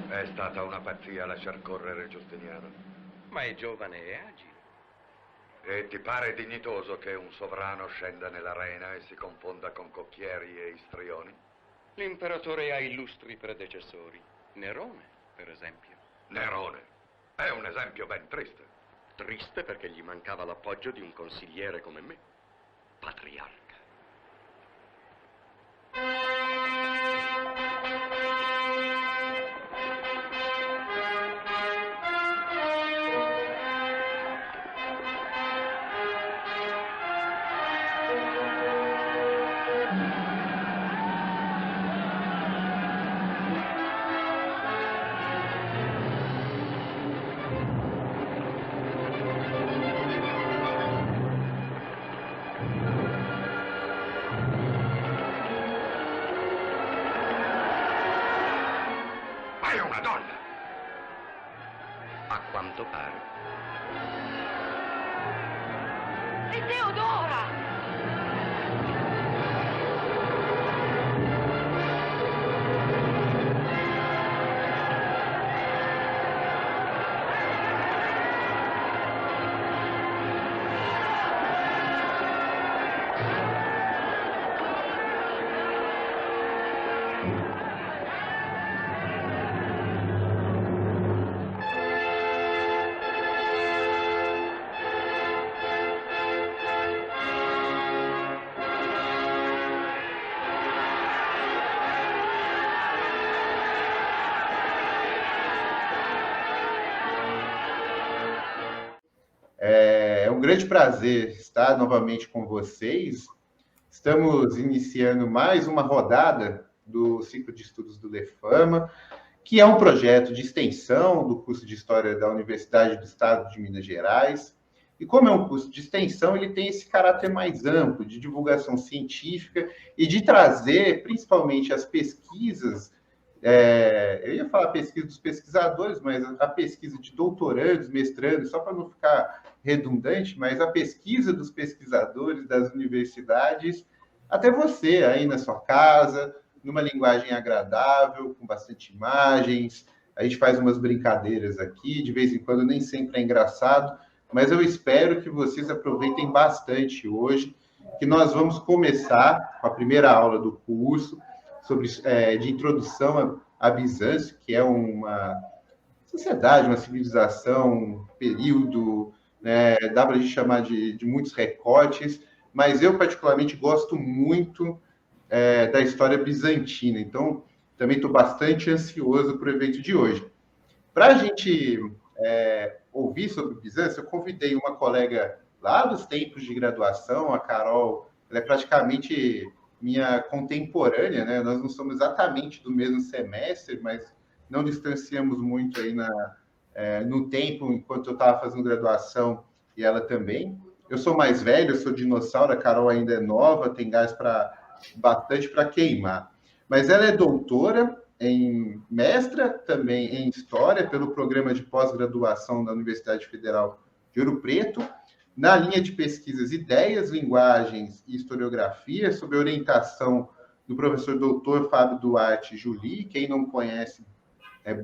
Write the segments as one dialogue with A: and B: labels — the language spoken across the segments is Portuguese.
A: È stata una pazzia lasciar correre Giustiniano.
B: Ma è giovane e agile.
A: E ti pare dignitoso che un sovrano scenda nell'arena e si confonda con cocchieri e istrioni?
B: L'imperatore ha illustri predecessori. Nerone, per esempio.
A: Nerone è un esempio ben triste.
B: Triste perché gli mancava l'appoggio di un consigliere come me. Patriarca.
A: Ma è una donna!
B: A quanto pare.
C: È Teodora!
D: É um grande prazer estar novamente com vocês. Estamos iniciando mais uma rodada do ciclo de estudos do Lefama, que é um projeto de extensão do curso de História da Universidade do Estado de Minas Gerais. E como é um curso de extensão, ele tem esse caráter mais amplo de divulgação científica e de trazer, principalmente, as pesquisas. Eu ia falar pesquisa dos pesquisadores, mas a pesquisa de doutorandos, mestrandos, só para não ficar redundante, mas a pesquisa dos pesquisadores das universidades até você aí na sua casa, numa linguagem agradável, com bastante imagens. A gente faz umas brincadeiras aqui, de vez em quando nem sempre é engraçado, mas eu espero que vocês aproveitem bastante hoje, que nós vamos começar com a primeira aula do curso, de introdução a Bizâncio, que é uma sociedade, uma civilização, um período, né, dá para a gente chamar de muitos recortes, mas eu particularmente gosto muito da história bizantina, então também estou bastante ansioso para o evento de hoje. Para a gente ouvir sobre Bizâncio, eu convidei uma colega lá dos tempos de graduação, a Carol. Ela é praticamente minha contemporânea, né? Nós não somos exatamente do mesmo semestre, mas não distanciamos muito aí no tempo, enquanto eu estava fazendo graduação, e ela também. Eu sou mais velho, eu sou dinossauro, a Carol ainda é nova, tem gás bastante para queimar. Mas ela é doutora, mestra também em História, pelo programa de pós-graduação da Universidade Federal de Ouro Preto, na linha de pesquisas Ideias, Linguagens e Historiografia, sob a orientação do professor doutor Fábio Duarte Juli. Quem não conhece,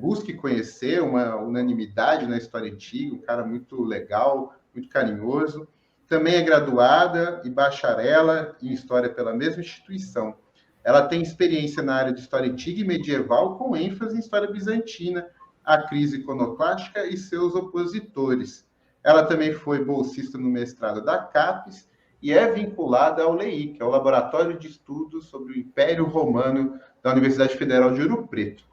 D: busque conhecer, uma unanimidade na história antiga, um cara muito legal, muito carinhoso. Também é graduada e bacharela em História pela mesma instituição. Ela tem experiência na área de História Antiga e Medieval, com ênfase em História Bizantina, a crise iconoclástica e seus opositores. Ela também foi bolsista no mestrado da CAPES e é vinculada ao LEI, que é o Laboratório de Estudos sobre o Império Romano da Universidade Federal de Ouro Preto.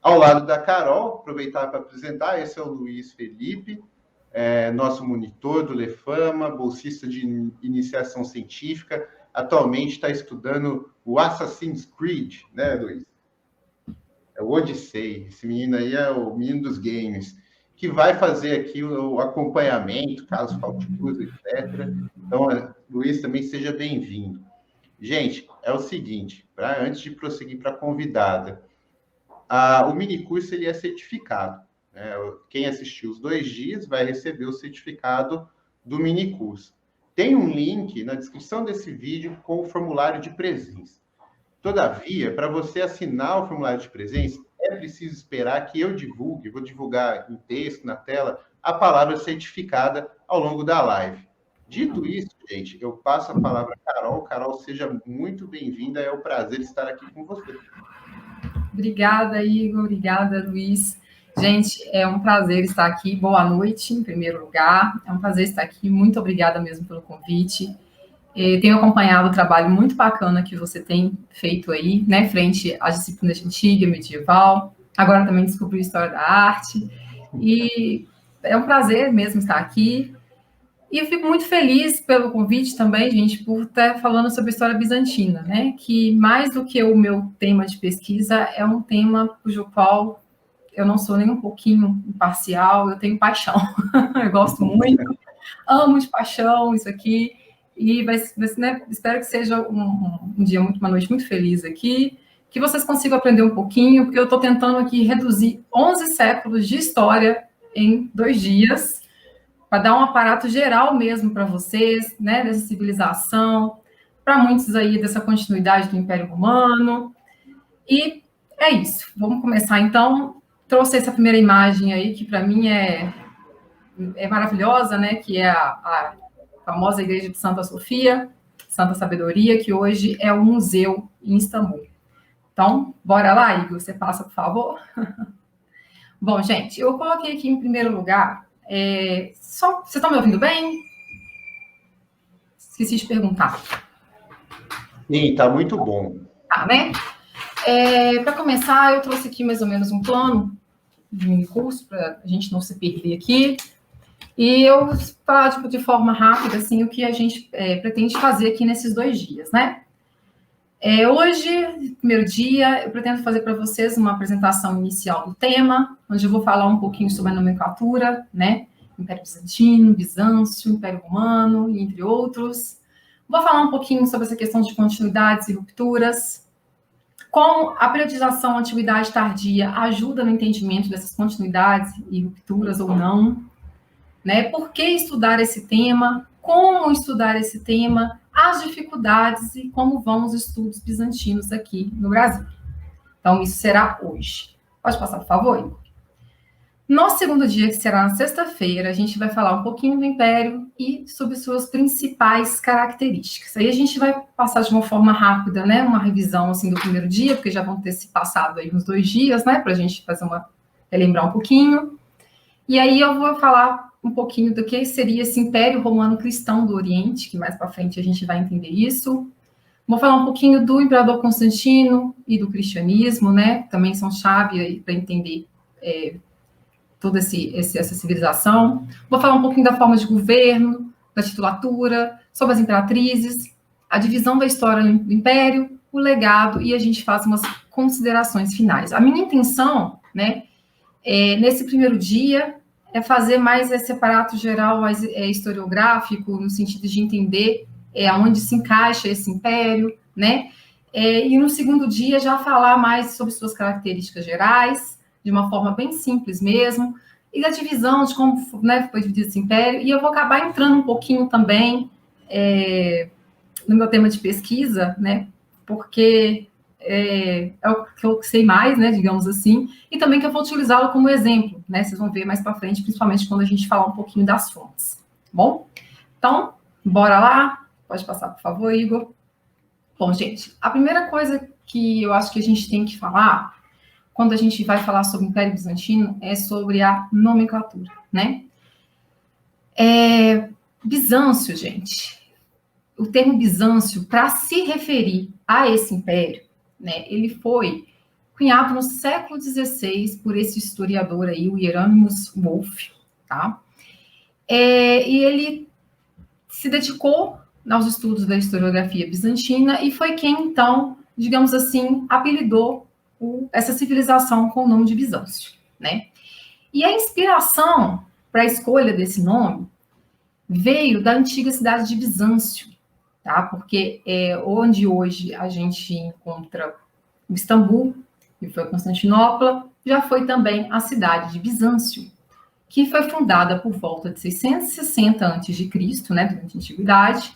D: Ao lado da Carol, aproveitar para apresentar, esse é o Luiz Felipe, nosso monitor do Lefama, bolsista de iniciação científica, atualmente está estudando o Assassin's Creed, né, Luiz? É o Odyssey, esse menino aí é o menino dos games, que vai fazer aqui o acompanhamento, caso falte luz, etc. Então, Luiz, também seja bem-vindo. Gente, é o seguinte, antes de prosseguir para a convidada, o minicurso ele é certificado. Né? Quem assistiu os 2 dias vai receber o certificado do minicurso. Tem um link na descrição desse vídeo com o formulário de presença. Todavia, para você assinar o formulário de presença, é preciso esperar que eu divulgue, vou divulgar em texto, na tela, a palavra certificada ao longo da live. Dito isso, gente, eu passo a palavra a Carol. Carol, seja muito bem-vinda, é um prazer estar aqui com você.
E: Obrigada, Igor, obrigada, Luiz. Gente, é um prazer estar aqui, boa noite, em primeiro lugar, é um prazer estar aqui, muito obrigada mesmo pelo convite. Tenho acompanhado o trabalho muito bacana que você tem feito aí, né, frente às disciplinas de antiga, medieval, agora também descobri História da Arte, e é um prazer mesmo estar aqui, e eu fico muito feliz pelo convite também, gente, por estar falando sobre a história bizantina, né, que mais do que o meu tema de pesquisa, é um tema cujo qual eu não sou nem um pouquinho imparcial, eu tenho paixão, eu gosto muito, amo de paixão isso aqui, e né, espero que seja um dia, uma noite muito feliz aqui, que vocês consigam aprender um pouquinho, porque eu estou tentando aqui reduzir 11 séculos de história em 2 dias, para dar um aparato geral mesmo para vocês, né, dessa civilização, para muitos aí dessa continuidade do Império Romano, e é isso. Vamos começar então. Trouxe essa primeira imagem aí, que para mim é maravilhosa, né, que é a famosa igreja de Santa Sofia, Santa Sabedoria, que hoje é um museu em Istambul. Então, bora lá, Igor, você passa, por favor? Bom, gente, eu coloquei aqui em primeiro lugar, vocês estão me ouvindo bem? Esqueci de perguntar.
D: Sim, tá muito bom.
E: Tá, né? Para começar, eu trouxe aqui mais ou menos um plano de mini curso, para a gente não se perder aqui. E eu falo de forma rápida, assim, o que a gente pretende fazer aqui nesses 2 dias, né? Hoje, primeiro dia, eu pretendo fazer para vocês uma apresentação inicial do tema, onde eu vou falar um pouquinho sobre a nomenclatura, né? Império Bizantino, Bizâncio, Império Romano, entre outros. Vou falar um pouquinho sobre essa questão de continuidades e rupturas, como a periodização antiguidade tardia ajuda no entendimento dessas continuidades e rupturas ou não, né? Por que estudar esse tema? Como estudar esse tema? As dificuldades e como vão os estudos bizantinos aqui no Brasil. Então, isso será hoje. Pode passar, por favor, Igor? No segundo dia, que será na sexta-feira, a gente vai falar um pouquinho do Império e sobre suas principais características. Aí a gente vai passar de uma forma rápida, né? Uma revisão, assim, do primeiro dia, porque já vão ter se passado aí uns 2 dias, né? Para a gente fazer relembrar um pouquinho. E aí eu vou falar um pouquinho do que seria esse Império Romano Cristão do Oriente, que mais para frente a gente vai entender isso. Vou falar um pouquinho do Imperador Constantino e do cristianismo, né? Também são chave para entender toda essa civilização. Vou falar um pouquinho da forma de governo, da titulatura, sobre as imperatrizes, a divisão da história do Império, o legado, e a gente faz umas considerações finais. A minha intenção, né, nesse primeiro dia, é fazer mais esse aparato geral historiográfico, no sentido de entender aonde se encaixa esse império, né? E no segundo dia já falar mais sobre suas características gerais, de uma forma bem simples mesmo, e da divisão de como, né, foi dividido esse império, e eu vou acabar entrando um pouquinho também no meu tema de pesquisa, né? Porque é o que eu sei mais, né, digamos assim, e também que eu vou utilizá-lo como exemplo, né, vocês vão ver mais para frente, principalmente quando a gente falar um pouquinho das fontes, tá bom? Então, bora lá, pode passar, por favor, Igor. Bom, gente, a primeira coisa que eu acho que a gente tem que falar, quando a gente vai falar sobre o Império Bizantino, é sobre a nomenclatura, né? Bizâncio, gente, o termo Bizâncio, para se referir a esse império, né, ele foi cunhado no século XVI por esse historiador aí, o Hieronymus Wolff, tá? E ele se dedicou aos estudos da historiografia bizantina e foi quem, então, digamos assim, apelidou essa civilização com o nome de Bizâncio, né? E a inspiração para a escolha desse nome veio da antiga cidade de Bizâncio, tá? Porque onde hoje a gente encontra o Istambul, que foi Constantinopla, já foi também a cidade de Bizâncio, que foi fundada por volta de 660 a.C., né, durante a Antiguidade,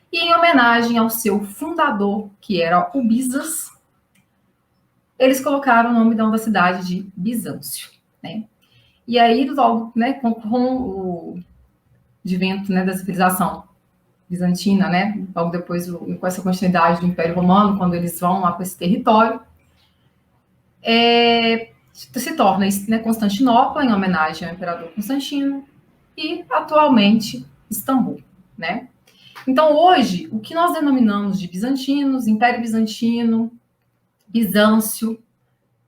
E: e em homenagem ao seu fundador, que era o Bizas, eles colocaram o nome da cidade de Bizâncio, né? E aí, logo, né, com o advento, né, da civilização bizantina, né, logo depois, com essa continuidade do Império Romano, quando eles vão lá para esse território, se torna, né, Constantinopla, em homenagem ao imperador Constantino, e, atualmente, Istambul, né? Então, hoje, o que nós denominamos de bizantinos, Império Bizantino, Bizâncio,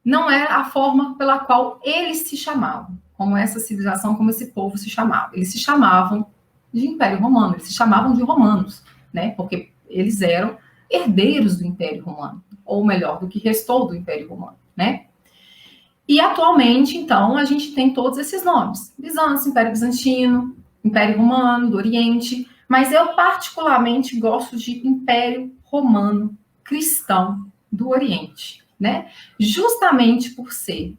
E: não é a forma pela qual eles se chamavam, como essa civilização, como esse povo se chamava. Eles se chamavam de Império Romano, eles se chamavam de romanos, né? Porque eles eram herdeiros do Império Romano, ou melhor, do que restou do Império Romano, né? E atualmente, então, a gente tem todos esses nomes: Bizâncio, Império Bizantino, Império Romano, do Oriente, mas eu particularmente gosto de Império Romano Cristão do Oriente, né? Justamente por ser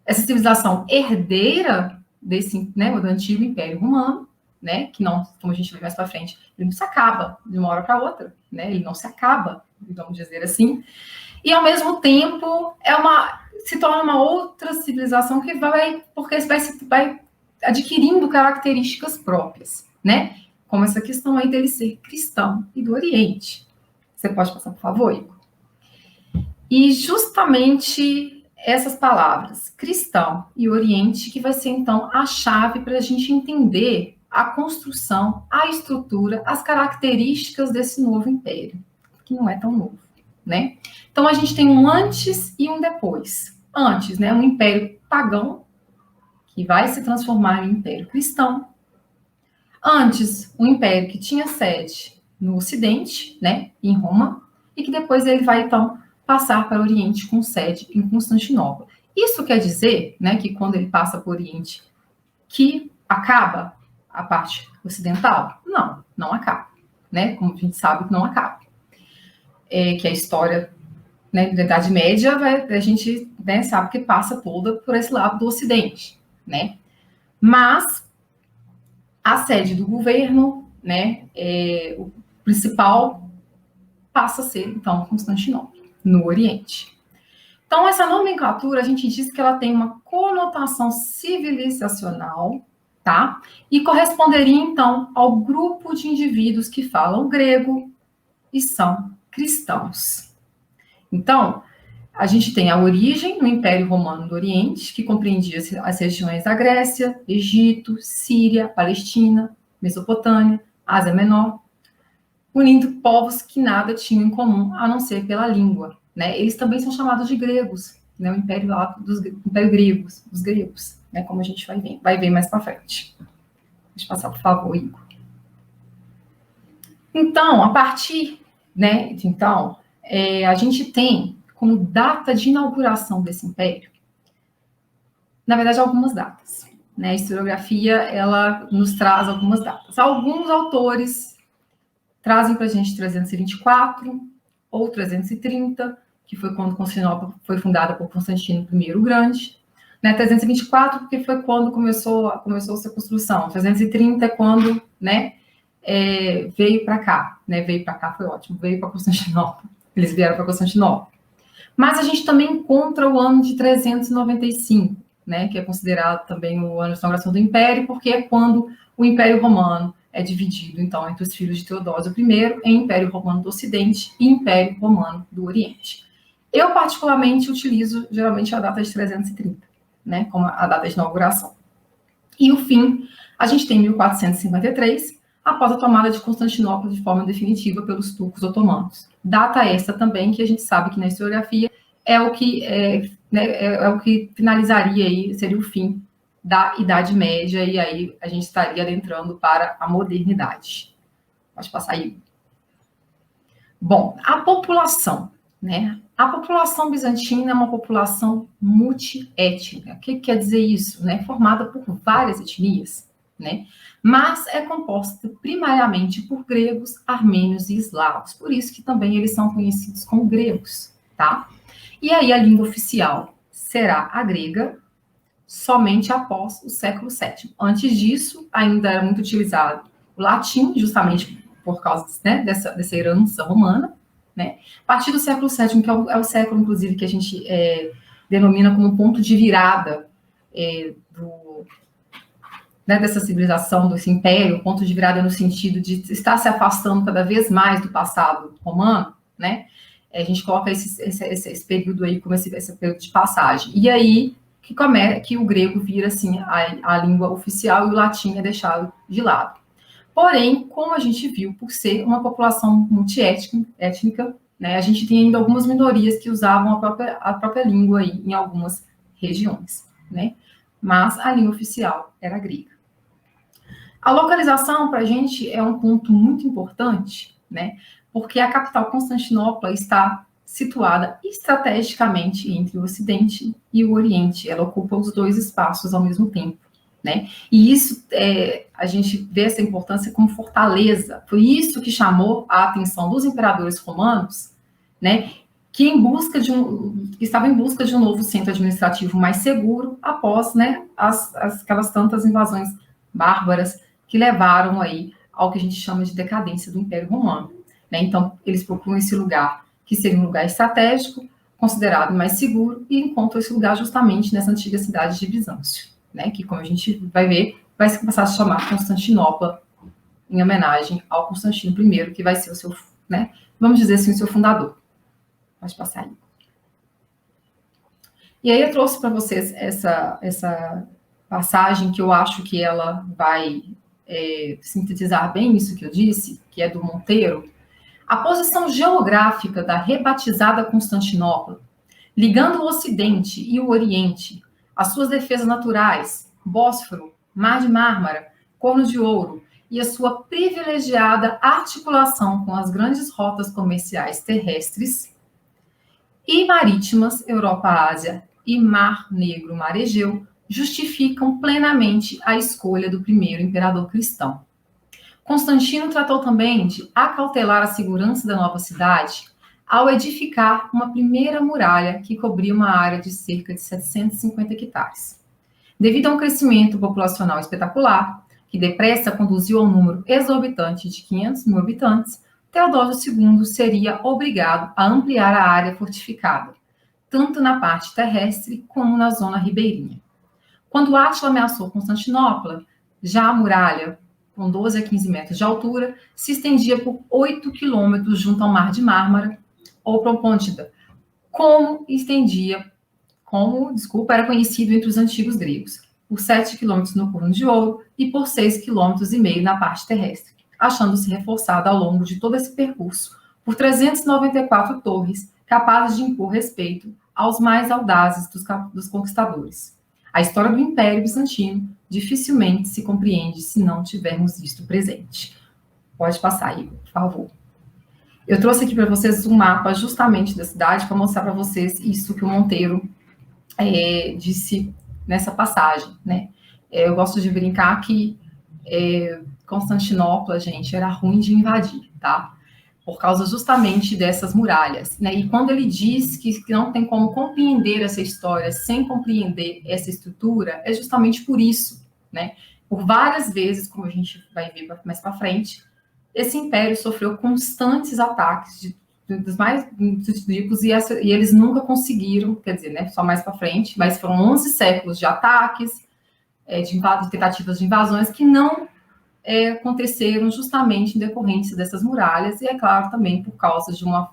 E: essa civilização herdeira desse, né, do antigo Império Romano, né, que não, como a gente vai mais para frente, ele não se acaba de uma hora para outra, né? Ele não se acaba, vamos dizer assim. E ao mesmo tempo se torna uma outra civilização que vai adquirindo características próprias, né? Como essa questão aí dele ser cristão e do Oriente. Você pode passar, por favor, Igor? E justamente essas palavras, cristão e Oriente, que vai ser, então, a chave para a gente entender a construção, a estrutura, as características desse novo império, que não é tão novo, né? Então, a gente tem um antes e um depois. Antes, né, um império pagão, que vai se transformar em império cristão. Antes, um império que tinha sede no Ocidente, né, em Roma, e que depois ele vai, então, passar para o Oriente com sede em Constantinopla. Isso quer dizer, né, que quando ele passa para o Oriente, que acaba a parte ocidental? Não, não acaba, né, como a gente sabe que não acaba. Que a história, né, da Idade Média, a gente, né, sabe que passa toda por esse lado do Ocidente, né? Mas a sede do governo, né, o principal passa a ser, então, Constantinopla, no Oriente. Então, essa nomenclatura, a gente diz que ela tem uma conotação civilizacional, tá? E corresponderia, então, ao grupo de indivíduos que falam grego e são cristãos. Então, a gente tem a origem no Império Romano do Oriente, que compreendia as regiões da Grécia, Egito, Síria, Palestina, Mesopotâmia, Ásia Menor, unindo povos que nada tinham em comum, a não ser pela língua, né? Eles também são chamados de gregos, né? O Império Grego, os gregos, né? Como a gente vai ver mais para frente. Deixa eu passar, por favor, Igor. Então, a partir, né, de então, a gente tem como data de inauguração desse império, na verdade, algumas datas, né? A historiografia, ela nos traz algumas datas. Alguns autores trazem para a gente 324 ou 330, que foi quando Constantinopla foi fundada por Constantino I o Grande, né? 324 porque foi quando começou a construção. 330 é quando, né, veio para cá, né? Veio para cá foi ótimo, veio para Constantinopla. Eles vieram para Constantinopla. Mas a gente também encontra o ano de 395, né, que é considerado também o ano de inauguração do Império, porque é quando o Império Romano é dividido, então, entre os filhos de Teodósio I em Império Romano do Ocidente e Império Romano do Oriente. Eu, particularmente, utilizo, geralmente, a data de 330, né, como a data de inauguração. E o fim, a gente tem 1453, após a tomada de Constantinopla de forma definitiva pelos turcos otomanos. Data essa também que a gente sabe que na historiografia é o que finalizaria aí, seria o fim da Idade Média, e aí a gente estaria adentrando para a modernidade. Pode passar aí. Bom, a população, né? A população bizantina é uma população multiétnica. O que quer dizer isso? Né? Formada por várias etnias, né? Mas é composta primariamente por gregos, armênios e eslavos. Por isso que também eles são conhecidos como gregos, tá? E aí a língua oficial será a grega, somente após o século VII. Antes disso, ainda era muito utilizado o latim, justamente por causa, né, dessa herança romana, né? A partir do século VII, que é o século, inclusive, que a gente denomina como ponto de virada dessa civilização, desse império, ponto de virada no sentido de estar se afastando cada vez mais do passado romano, né? A gente coloca esse período aí como esse período de passagem. E aí que o grego vira, assim, a língua oficial e o latim é deixado de lado. Porém, como a gente viu, por ser uma população multiétnica, né, a gente tem ainda algumas minorias que usavam a própria língua aí em algumas regiões, né? Mas a língua oficial era grega. A localização, para a gente, é um ponto muito importante, né? Porque a capital Constantinopla está situada estrategicamente entre o Ocidente e o Oriente. Ela ocupa os dois espaços ao mesmo tempo, né? E isso, a gente vê essa importância como fortaleza. Foi isso que chamou a atenção dos imperadores romanos, né? Que estavam em busca de um novo centro administrativo mais seguro após, né, aquelas tantas invasões bárbaras que levaram aí ao que a gente chama de decadência do Império Romano, né? Então, eles procuram esse lugar que seria um lugar estratégico, considerado mais seguro, e encontram esse lugar justamente nessa antiga cidade de Bizâncio, né? Que, como a gente vai ver, vai se passar a se chamar Constantinopla, em homenagem ao Constantino I, que vai ser o seu, né, vamos dizer assim, o seu fundador. Pode passar aí. E aí eu trouxe para vocês essa passagem que eu acho que ela vai sintetizar bem isso que eu disse, que é do Monteiro. A posição geográfica da rebatizada Constantinopla, ligando o Ocidente e o Oriente, as suas defesas naturais, Bósforo, Mar de Mármara, Corno de Ouro, e a sua privilegiada articulação com as grandes rotas comerciais terrestres e marítimas, Europa-Ásia e Mar Negro, Mar Egeu, justificam plenamente a escolha do primeiro imperador cristão. Constantino tratou também de acautelar a segurança da nova cidade ao edificar uma primeira muralha que cobria uma área de cerca de 750 hectares. Devido a um crescimento populacional espetacular, que depressa conduziu ao número exorbitante de 500 mil habitantes, Teodósio II seria obrigado a ampliar a área fortificada, tanto na parte terrestre como na zona ribeirinha. Quando Átila ameaçou Constantinopla, já a muralha, com 12 a 15 metros de altura, se estendia por 8 quilômetros junto ao Mar de Mármara, ou Propôntida, era conhecido entre os antigos gregos, por 7 quilômetros no Corno de Ouro e por 6,5 quilômetros na parte terrestre, achando-se reforçada ao longo de todo esse percurso por 394 torres, capazes de impor respeito aos mais audazes dos conquistadores. A história do Império Bizantino dificilmente se compreende se não tivermos isto presente. Pode passar, Igor, por favor. Eu trouxe aqui para vocês um mapa justamente da cidade para mostrar para vocês isso que o Monteiro disse nessa passagem, né? Eu gosto de brincar que Constantinopla, gente, era ruim de invadir, tá? Por causa justamente dessas muralhas, né? E quando ele diz que não tem como compreender essa história sem compreender essa estrutura, é justamente por isso, né? Por várias vezes, como a gente vai ver mais para frente, esse império sofreu constantes ataques dos mais tipos e eles nunca conseguiram, quer dizer, né? Só mais para frente, mas foram 11 séculos de ataques, de tentativas de invasões que não aconteceram justamente em decorrência dessas muralhas e, é claro, também por causa de uma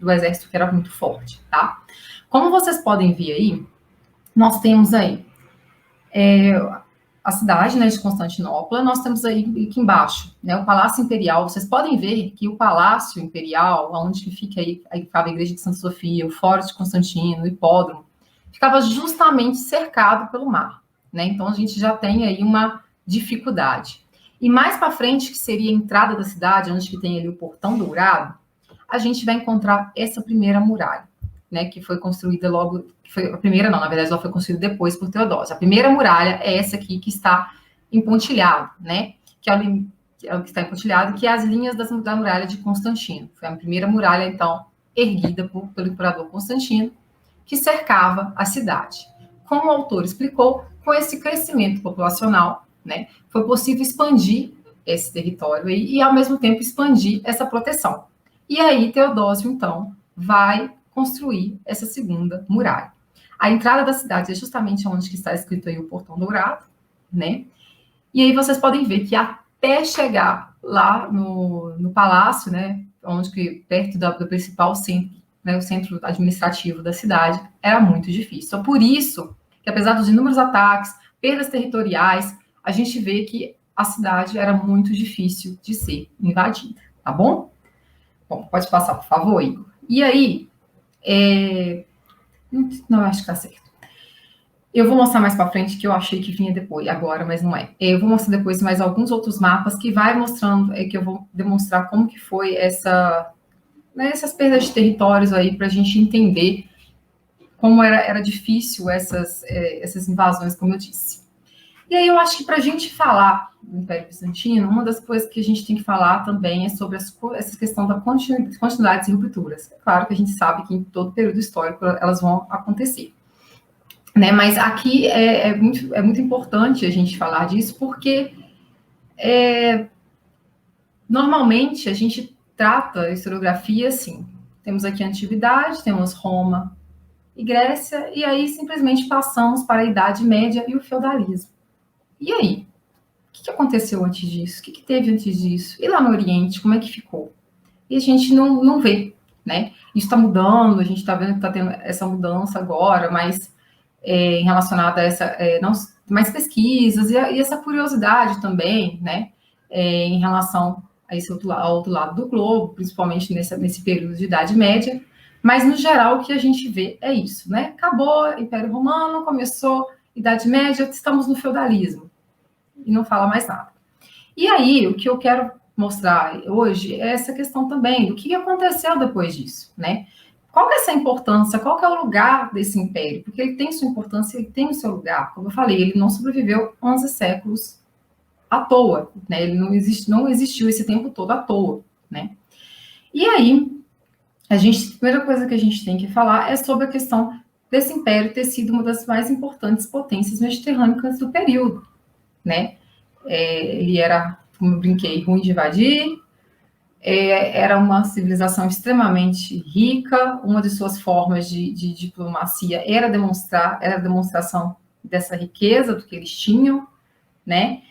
E: do exército que era muito forte, tá? Como vocês podem ver aí, nós temos aí a cidade, né, de Constantinopla, nós temos aí aqui embaixo, né, o Palácio Imperial. Vocês podem ver que o Palácio Imperial, onde fica aí ficava a Igreja de Santa Sofia, o Fórum de Constantino, o Hipódromo, ficava justamente cercado pelo mar, né? Então a gente já tem aí uma dificuldade. E mais para frente, que seria a entrada da cidade, onde que tem ali o Portão Dourado, a gente vai encontrar essa primeira muralha, né, que foi construída logo, a primeira não, na verdade ela foi construída depois por Teodósio. A primeira muralha é essa aqui que está empontilhada, né, que é o que está empontilhado, que é as linhas da muralha de Constantino. Foi a primeira muralha, então, erguida pelo imperador Constantino, que cercava a cidade. Como o autor explicou, com esse crescimento populacional, né, foi possível expandir esse território e, ao mesmo tempo, expandir essa proteção. E aí Teodósio, então, vai construir essa segunda muralha. A entrada da cidade é justamente onde que está escrito aí o Portão Dourado, né? E aí vocês podem ver que até chegar lá no palácio, né, onde que perto do principal centro, né, o centro administrativo da cidade, era muito difícil. Então, por isso que, apesar dos inúmeros ataques, perdas territoriais, a gente vê que a cidade era muito difícil de ser invadida, tá bom? Bom, pode passar, por favor, Igor. E aí, não, acho que tá certo. Eu vou mostrar mais para frente, que eu achei que vinha depois, agora, mas não é. Eu vou mostrar depois mais alguns outros mapas que vai mostrando, que eu vou demonstrar como que foi essas perdas de territórios aí, para a gente entender como era difícil essas invasões, como eu disse. E aí eu acho que para a gente falar do Império Bizantino, uma das coisas que a gente tem que falar também é sobre essa questão da continuidades e rupturas. É claro que a gente sabe que em todo período histórico elas vão acontecer. Né? Mas aqui é muito importante a gente falar disso, porque normalmente a gente trata a historiografia assim. Temos aqui a Antiguidade, temos Roma e Grécia, e aí simplesmente passamos para a Idade Média e o feudalismo. E aí? O que aconteceu antes disso? O que teve antes disso? E lá no Oriente, como é que ficou? E a gente não vê, né? Isso está mudando, a gente está vendo que está tendo essa mudança agora, mas relacionada a mais pesquisas e essa curiosidade também, né? Em relação a esse ao outro lado do globo, principalmente nesse período de Idade Média. Mas, no geral, o que a gente vê é isso, né? Acabou o Império Romano, começou Idade Média, estamos no feudalismo. E não fala mais nada. E aí, o que eu quero mostrar hoje é essa questão também do que aconteceu depois disso, né? Qual que é essa importância? Qual que é o lugar desse império? Porque ele tem sua importância, ele tem o seu lugar. Como eu falei, ele não sobreviveu 11 séculos à toa, né? Ele não existiu esse tempo todo à toa, né? E aí, a primeira coisa que a gente tem que falar é sobre a questão desse império ter sido uma das mais importantes potências mediterrâneas do período, né? Ele era, como eu brinquei, ruim de invadir, era uma civilização extremamente rica, uma de suas formas de diplomacia era a demonstração dessa riqueza, do que eles tinham, né?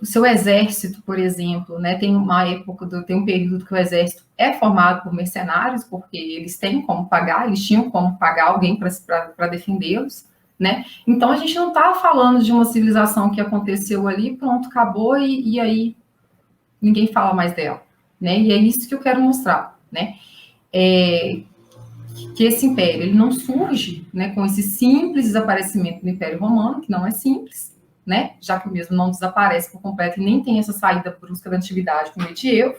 E: O seu exército, por exemplo, né, tem um período que o exército é formado por mercenários, porque eles têm como pagar, eles tinham como pagar alguém para defendê-los, né? Então, a gente não está falando de uma civilização que aconteceu ali, pronto, acabou, e aí ninguém fala mais dela, né? E é isso que eu quero mostrar, né? Que esse império, ele não surge, né, com esse simples desaparecimento do Império Romano, que não é simples, né? Já que o mesmo não desaparece por completo e nem tem essa saída brusca da antiguidade com o medievo.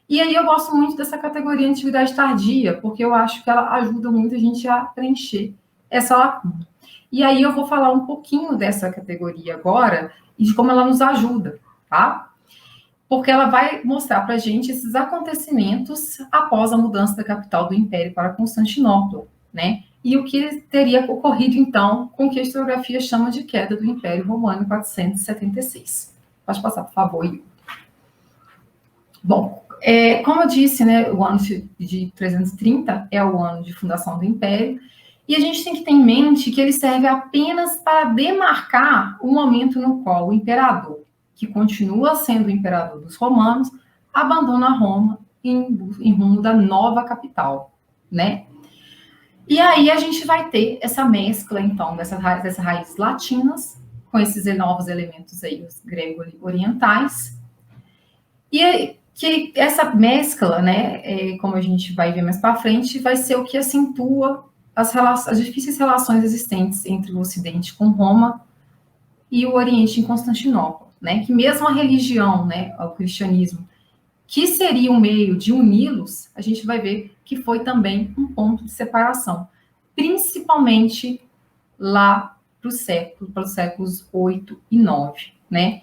E: E aí eu gosto muito dessa categoria de antiguidade tardia, porque eu acho que ela ajuda muito a gente a preencher essa lacuna. E aí eu vou falar um pouquinho dessa categoria agora e de como ela nos ajuda, tá? Porque ela vai mostrar para a gente esses acontecimentos após a mudança da capital do Império para Constantinopla, né? E o que teria ocorrido, então, com o que a historiografia chama de queda do Império Romano em 476. Pode passar, por favor, Igor. Bom, como eu disse, né, o ano de 330 é o ano de fundação do Império, e a gente tem que ter em mente que ele serve apenas para demarcar o momento no qual o imperador, que continua sendo o imperador dos romanos, abandona Roma em rumo da nova capital, né? E aí a gente vai ter essa mescla, então, dessas raízes latinas, com esses novos elementos aí, os grego-orientais, e que essa mescla, né, como a gente vai ver mais para frente, vai ser o que acentua as difíceis relações existentes entre o Ocidente com Roma e o Oriente em Constantinopla, né? Que mesmo a religião, né, o cristianismo, que seria um meio de uni-los, a gente vai ver que foi também um ponto de separação, principalmente lá para os séculos 8 e 9, né?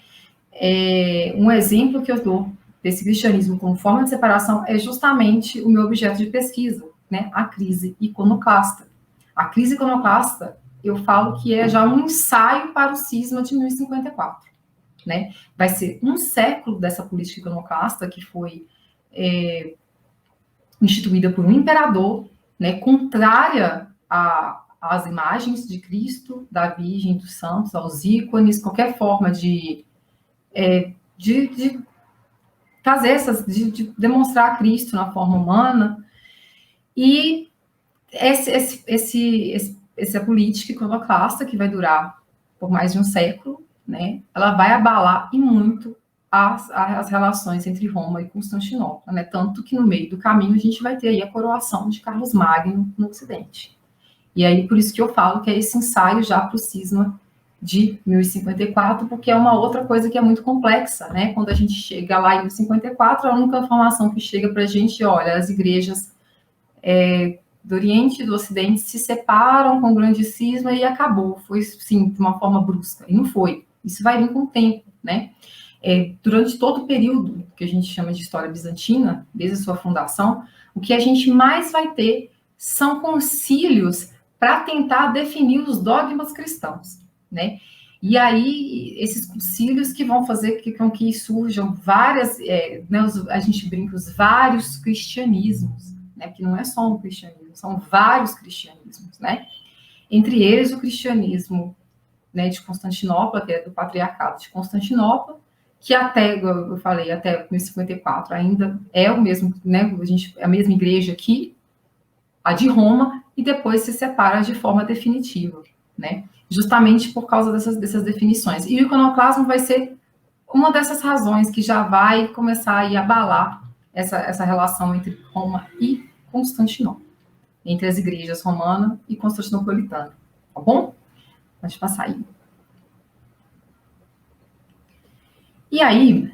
E: Um exemplo que eu dou desse cristianismo como forma de separação é justamente o meu objeto de pesquisa, né? A crise iconoclasta. A crise iconoclasta, eu falo que é já um ensaio para o cisma de 1054. Né? Vai ser um século dessa política iconoclasta que foi instituída por um imperador, né, contrária às imagens de Cristo, da Virgem, dos santos, aos ícones, qualquer forma de fazer de demonstrar Cristo na forma humana. E essa política iconoclasta, que vai durar por mais de um século, né, ela vai abalar e muito as relações entre Roma e Constantinopla, né, tanto que no meio do caminho a gente vai ter aí a coroação de Carlos Magno no Ocidente. E aí, por isso que eu falo que é esse ensaio já para o cisma de 1054, porque é uma outra coisa que é muito complexa, né? Quando a gente chega lá em 1054, a única informação que chega para a gente, olha, as igrejas do Oriente e do Ocidente se separam com o grande cisma e acabou. Foi, sim, de uma forma brusca. E não foi. Isso vai vir com o tempo, né? Durante todo o período que a gente chama de história bizantina, desde a sua fundação, o que a gente mais vai ter são concílios para tentar definir os dogmas cristãos, né? E aí, esses concílios que vão fazer com que surjam várias, né, a gente brinca, os vários cristianismos, né? Que não é só um cristianismo, são vários cristianismos, né? Entre eles, o cristianismo, né, de Constantinopla, que é do Patriarcado de Constantinopla, que até, eu falei, até 1054 ainda é o mesmo, né? A mesma igreja aqui, a de Roma, e depois se separa de forma definitiva, né? Justamente por causa dessas definições. E o iconoclasmo vai ser uma dessas razões que já vai começar a abalar essa relação entre Roma e Constantinopla, entre as igrejas romana e constantinopolitana, tá bom? Pode passar aí. E aí,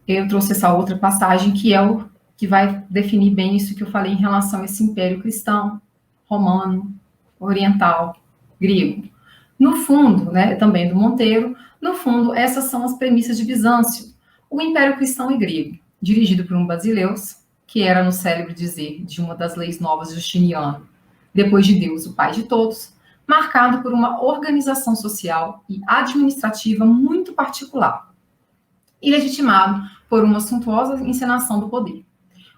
E: eu trouxe essa outra passagem que é o que vai definir bem isso que eu falei em relação a esse império cristão, romano, oriental, grego. No fundo, né, também do Monteiro, no fundo, essas são as premissas de Bizâncio, o império cristão e grego, dirigido por um Basileus, que era no célebre dizer de uma das leis novas de Justiniano, depois de Deus, o pai de todos, marcado por uma organização social e administrativa muito particular, e legitimado por uma suntuosa encenação do poder.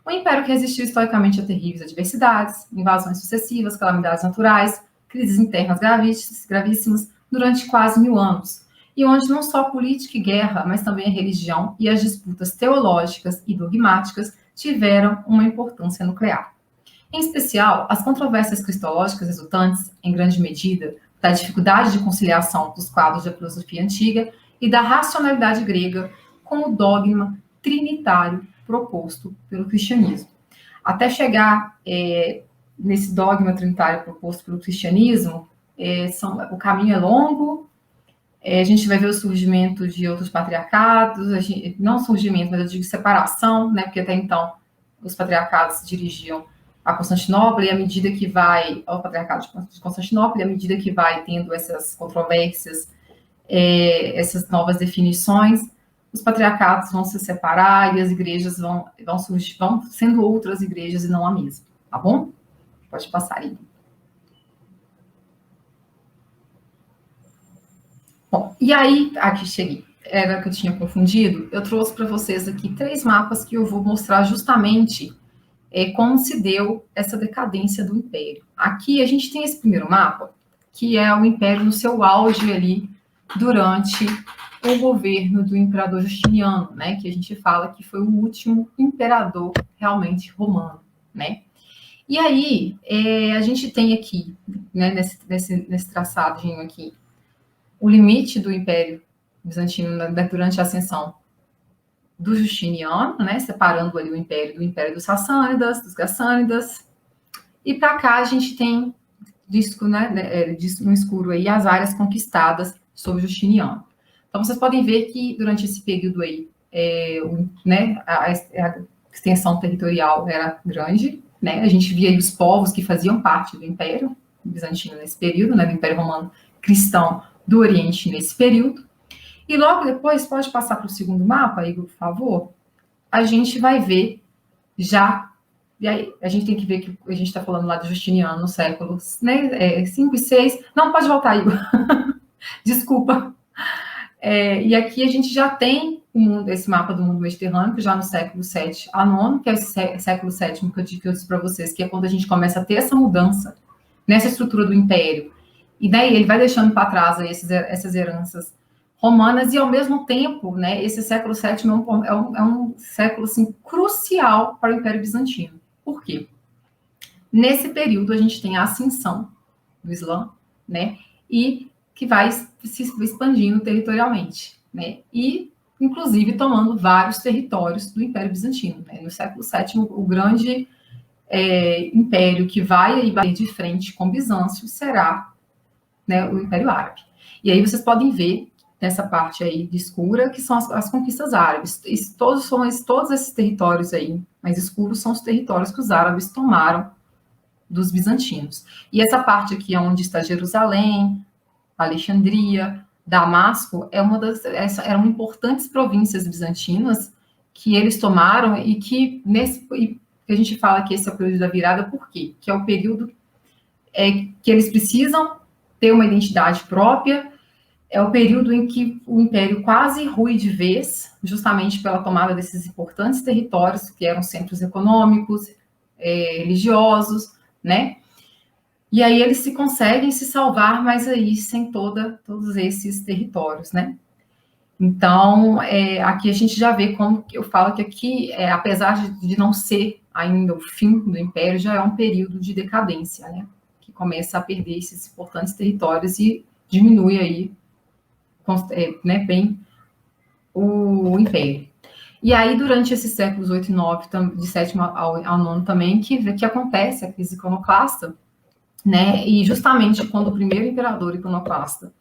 E: Um império que resistiu historicamente a terríveis adversidades, invasões sucessivas, calamidades naturais, crises internas gravíssimas durante quase 1000 anos, e onde não só a política e guerra, mas também a religião e as disputas teológicas e dogmáticas tiveram uma importância nuclear. Em especial, as controvérsias cristológicas resultantes, em grande medida, da dificuldade de conciliação dos quadros da filosofia antiga e da racionalidade grega com o dogma trinitário proposto pelo cristianismo. Até chegar nesse dogma trinitário proposto pelo cristianismo, o caminho é longo, a gente vai ver o surgimento de outros patriarcados, não surgimento, mas eu digo separação, né, porque até então os patriarcados se dirigiam a Constantinopla, e à medida que vai, ao patriarcado de Constantinopla, e à medida que vai tendo essas controvérsias, essas novas definições, os patriarcados vão se separar e as igrejas vão sendo outras igrejas e não a mesma, tá bom? Pode passar aí. Bom, e aí, aqui cheguei, era que eu tinha confundido, eu trouxe para vocês aqui 3 mapas que eu vou mostrar justamente como se deu essa decadência do Império. Aqui a gente tem esse primeiro mapa, que é o Império no seu auge ali, durante o governo do imperador Justiniano, né, que a gente fala que foi o último imperador realmente romano, né. E aí, a gente tem aqui, né, nesse traçadinho aqui, o limite do Império Bizantino durante a ascensão do Justiniano, né, separando ali o Império do Império dos Sassânidas, dos Gassânidas, e para cá a gente tem no escuro aí as áreas conquistadas sob Justiniano. Então, vocês podem ver que durante esse período aí, a extensão territorial era grande, né? A gente via aí os povos que faziam parte do Império Bizantino nesse período, né? Do Império Romano Cristão do Oriente nesse período. E logo depois, pode passar para o segundo mapa, Igor, por favor? A gente vai ver já, e aí a gente tem que ver que a gente está falando lá de Justiniano no século 5 e 6. Não, pode voltar, Igor. Desculpa. E aqui a gente já tem esse mapa do mundo mediterrâneo, que já no século VII a IX, que é esse século VII que eu disse para vocês, que é quando a gente começa a ter essa mudança nessa estrutura do império. E daí ele vai deixando para trás aí essas heranças romanas, e ao mesmo tempo, né, esse século VII é um século assim, crucial para o Império Bizantino. Por quê? Nesse período a gente tem a ascensão do Islã, né, e que vai se expandindo territorialmente, né, e inclusive tomando vários territórios do Império Bizantino. Né? No século VII, o grande império que vai aí bater de frente com Bizâncio será, né, o Império Árabe. E aí vocês podem ver nessa parte aí de escura que são as conquistas árabes. Todos esses territórios aí mais escuros são os territórios que os árabes tomaram dos bizantinos. E essa parte aqui, onde está Jerusalém, Alexandria, Damasco, eram importantes províncias bizantinas que eles tomaram e que a gente fala que esse é o período da virada, por quê? Que é o período que eles precisam ter uma identidade própria, é o período em que o império quase rui de vez, justamente pela tomada desses importantes territórios, que eram centros econômicos, religiosos, né? E aí eles conseguem se salvar, mas aí sem todos esses territórios, né? Então, aqui a gente já vê como eu falo que aqui, apesar de não ser ainda o fim do Império, já é um período de decadência, né? Que começa a perder esses importantes territórios e diminui aí, né, bem o Império. E aí, durante esses séculos 8 e 9, de 7 ao 9 também, que acontece a crise iconoclasta, né? E justamente quando o primeiro imperador iconoclasta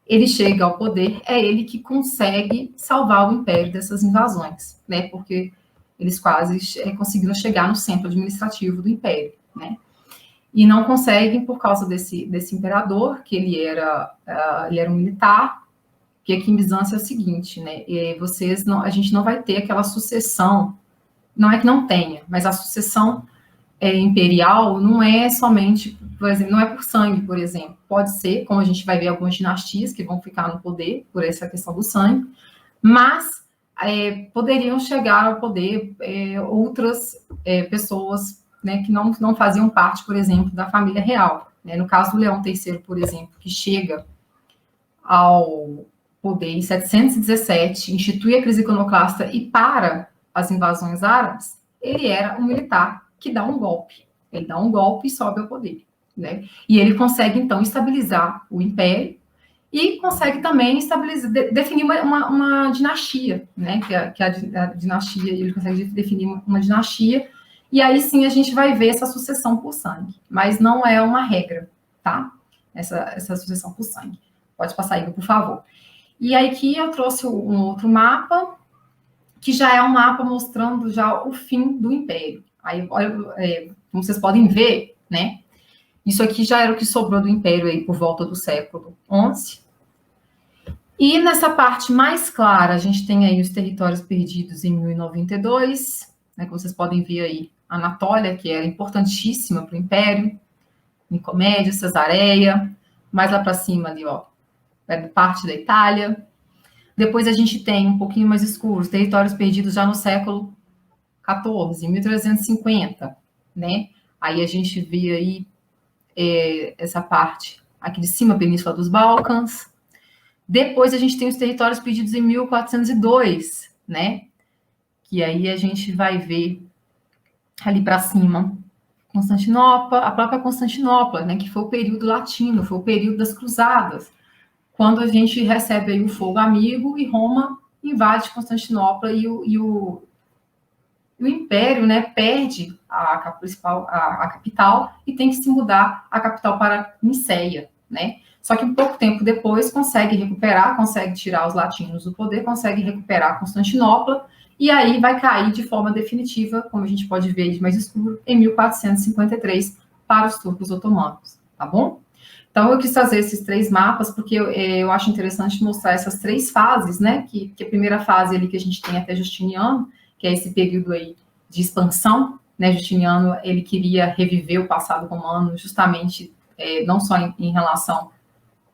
E: ele chega ao poder, é ele que consegue salvar o império dessas invasões, né? Porque eles quase conseguiram chegar no centro administrativo do império, né? E não conseguem por causa desse imperador, que ele era um militar, que aqui em Bizâncio é o seguinte, né? A gente não vai ter aquela sucessão, não é que não tenha, mas a sucessão imperial não é somente, por exemplo, não é por sangue, por exemplo. Pode ser, como a gente vai ver algumas dinastias que vão ficar no poder por essa questão do sangue, mas poderiam chegar ao poder outras pessoas, né, que não faziam parte, por exemplo, da família real. Né? No caso do Leão III, por exemplo, que chega ao poder em 717, institui a crise iconoclasta e para as invasões árabes, ele era um militar que dá um golpe. Ele dá um golpe e sobe ao poder, né? E ele consegue, então, estabilizar o império e consegue também definir uma dinastia, né? Que a dinastia, ele consegue definir uma dinastia, e aí sim a gente vai ver essa sucessão por sangue. Mas não é uma regra, tá? Essa sucessão por sangue. Pode passar aí, por favor. E aí aqui eu trouxe um outro mapa, que já é um mapa mostrando já o fim do império. Aí, olha, como vocês podem ver, né? Isso aqui já era o que sobrou do Império aí por volta do século XI. E nessa parte mais clara, a gente tem aí os territórios perdidos em 1092, né? Como vocês podem ver aí, Anatólia, que era importantíssima para o Império, Nicomédia, Cesareia, mais lá para cima ali, ó, parte da Itália. Depois a gente tem um pouquinho mais escuro, os territórios perdidos já no século 14, 1350, né? Aí a gente vê aí essa parte aqui de cima, a Península dos Balcãs. Depois a gente tem os territórios perdidos em 1402, né? Que aí a gente vai ver ali para cima Constantinopla, a própria Constantinopla, né? Que foi o período latino, foi o período das cruzadas, quando a gente recebe aí o fogo amigo e Roma invade Constantinopla e o império, né, perde a capital e tem que se mudar a capital para Niceia, né? Só que pouco tempo depois consegue recuperar, consegue tirar os latinos do poder, consegue recuperar Constantinopla e aí vai cair de forma definitiva, como a gente pode ver de mais escuro, em 1453 para os turcos otomanos, tá bom? Então eu quis trazer esses 3 mapas porque eu acho interessante mostrar essas 3 fases, né? Que a primeira fase ali que a gente tem até Justiniano, que é esse período aí de expansão, né? Justiniano, ele queria reviver o passado romano justamente, não só em relação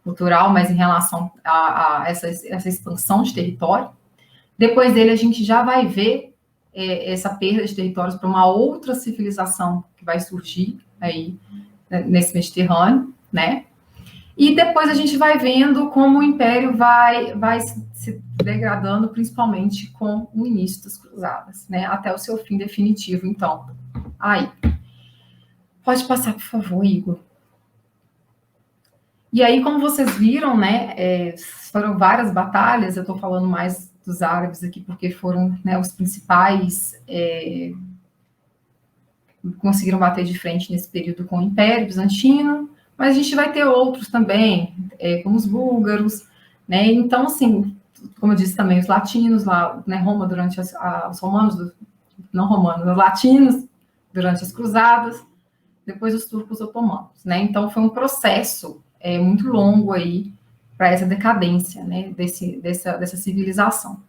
E: cultural, mas em relação a essa expansão de território. Depois dele, a gente já vai ver essa perda de territórios para uma outra civilização que vai surgir aí nesse Mediterrâneo, né? E depois a gente vai vendo como o Império vai se degradando, principalmente com o início das Cruzadas, né? Até o seu fim definitivo, então. Aí. Pode passar, por favor, Igor. E aí, como vocês viram, né, foram várias batalhas, eu estou falando mais dos árabes aqui, porque foram, né, os principais, conseguiram bater de frente nesse período com o Império Bizantino, mas a gente vai ter outros também, como os búlgaros, né, então, assim, como eu disse também, os latinos lá, né, Roma durante os romanos, não romanos, os latinos durante as cruzadas, depois os turcos otomanos, né, então foi um processo muito longo aí para essa decadência, né, dessa civilização.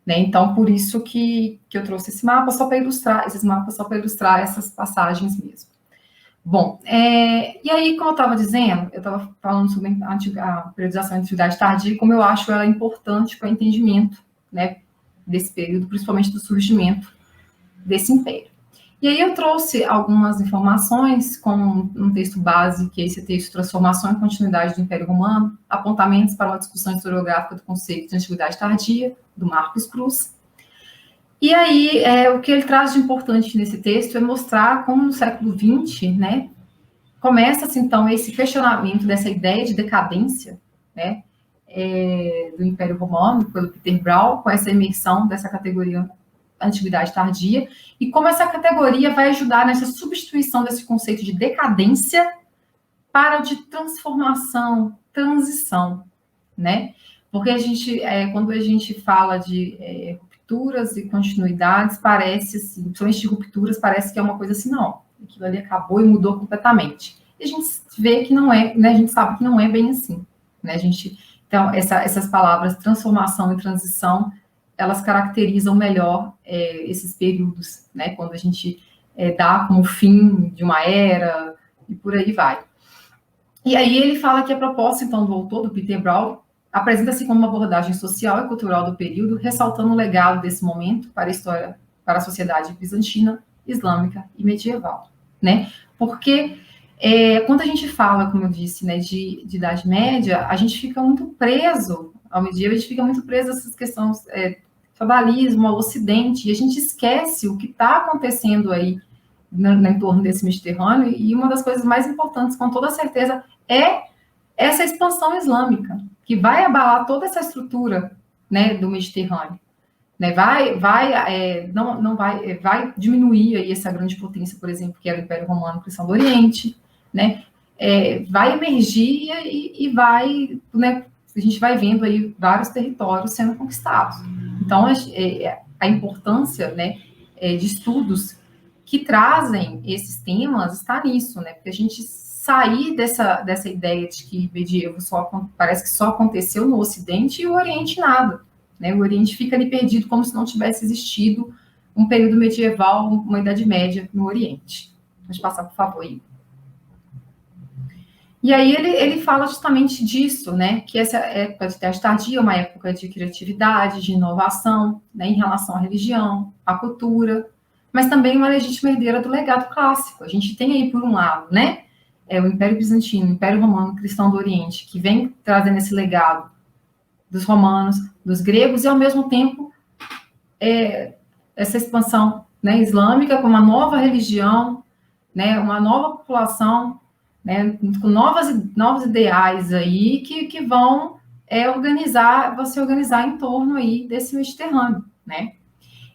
E: Né, então, por isso que eu trouxe esse mapa, só para ilustrar, esses mapas só para ilustrar essas passagens mesmo. Bom, e aí, como eu estava dizendo, eu estava falando sobre a periodização da Antiguidade Tardia e como eu acho ela importante para o entendimento, né, desse período, principalmente do surgimento desse império. E aí eu trouxe algumas informações, como um texto base, que é esse texto Transformação e Continuidade do Império Romano, apontamentos para uma discussão historiográfica do conceito de Antiguidade Tardia, do Marcos Cruz. E aí, o que ele traz de importante nesse texto é mostrar como no século XX, né, começa-se, então, esse questionamento dessa ideia de decadência, né, do Império Romano, pelo Peter Brown, com essa imersão dessa categoria Antiguidade Tardia, e como essa categoria vai ajudar nessa substituição desse conceito de decadência para o de transformação, transição, né? Porque a gente, quando a gente fala de rupturas e continuidades, parece assim, principalmente de rupturas, parece que é uma coisa assim, não, aquilo ali acabou e mudou completamente. E a gente vê que não é, né? A gente sabe que não é bem assim, né? Então, essas palavras transformação e transição, elas caracterizam melhor esses períodos, né? Quando a gente dá como fim de uma era e por aí vai. E aí ele fala que a proposta, então, do autor, do Peter Brown, apresenta-se como uma abordagem social e cultural do período, ressaltando o legado desse momento para a história, para a sociedade bizantina, islâmica e medieval, né? Porque quando a gente fala, como eu disse, né, de Idade Média, a gente fica muito preso ao medieval, a gente fica muito preso a essas questões feudalismo, ao Ocidente, e a gente esquece o que está acontecendo aí no entorno desse Mediterrâneo, e uma das coisas mais importantes, com toda certeza, é essa expansão islâmica, que vai abalar toda essa estrutura, né, do Mediterrâneo. Né, vai diminuir aí essa grande potência, por exemplo, que era o Império Romano Cristão do Oriente, né, vai emergir e vai, né, a gente vai vendo aí vários territórios sendo conquistados. Então, a importância, né, de estudos que trazem esses temas está nisso, né, porque a gente sair dessa ideia de que medievo parece que só aconteceu no Ocidente e o Oriente nada. Né? O Oriente fica ali perdido como se não tivesse existido um período medieval, uma Idade Média no Oriente. Pode passar, por favor, Igor. E aí ele fala justamente disso, né? Que essa época de Idade Tardia é uma época de criatividade, de inovação, né? Em relação à religião, à cultura, mas também uma legítima herdeira do legado clássico. A gente tem aí, por um lado, né? O Império Bizantino, o Império Romano Cristão do Oriente, que vem trazendo esse legado dos romanos, dos gregos, e ao mesmo tempo essa expansão, né, islâmica com uma nova religião, né, uma nova população, né, com novos ideais aí que vão se organizar em torno aí desse Mediterrâneo, né?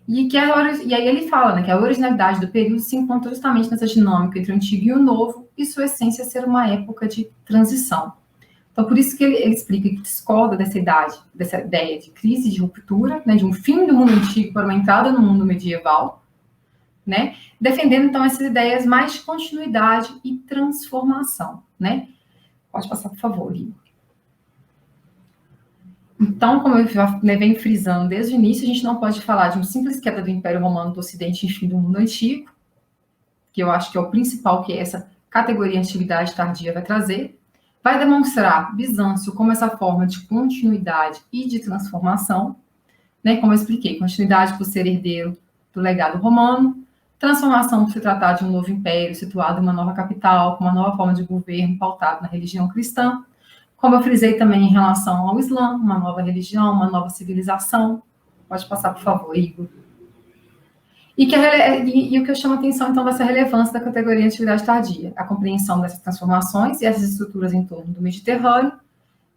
E: E aí ele fala, né, que a originalidade do período se encontra justamente nessa dinâmica entre o antigo e o novo, e sua essência ser uma época de transição. Então, por isso que ele explica que discorda dessa ideia de crise, de ruptura, né, de um fim do mundo antigo para uma entrada no mundo medieval, né, defendendo, então, essas ideias mais de continuidade e transformação, né. Pode passar, por favor, Igor. Então, como eu venho frisando desde o início, a gente não pode falar de uma simples queda do Império Romano do Ocidente e fim do mundo antigo, que eu acho que é o principal que essa categoria Antiguidade Tardia vai trazer. Vai demonstrar Bizâncio como essa forma de continuidade e de transformação, né, como eu expliquei, continuidade por ser herdeiro do legado romano, transformação por se tratar de um novo império situado em uma nova capital, com uma nova forma de governo pautada na religião cristã, como eu frisei também em relação ao Islã, uma nova religião, uma nova civilização. Pode passar, por favor, Igor. E o que eu chamo a atenção, então, dessa relevância da categoria Antiguidade Tardia, a compreensão dessas transformações e essas estruturas em torno do Mediterrâneo,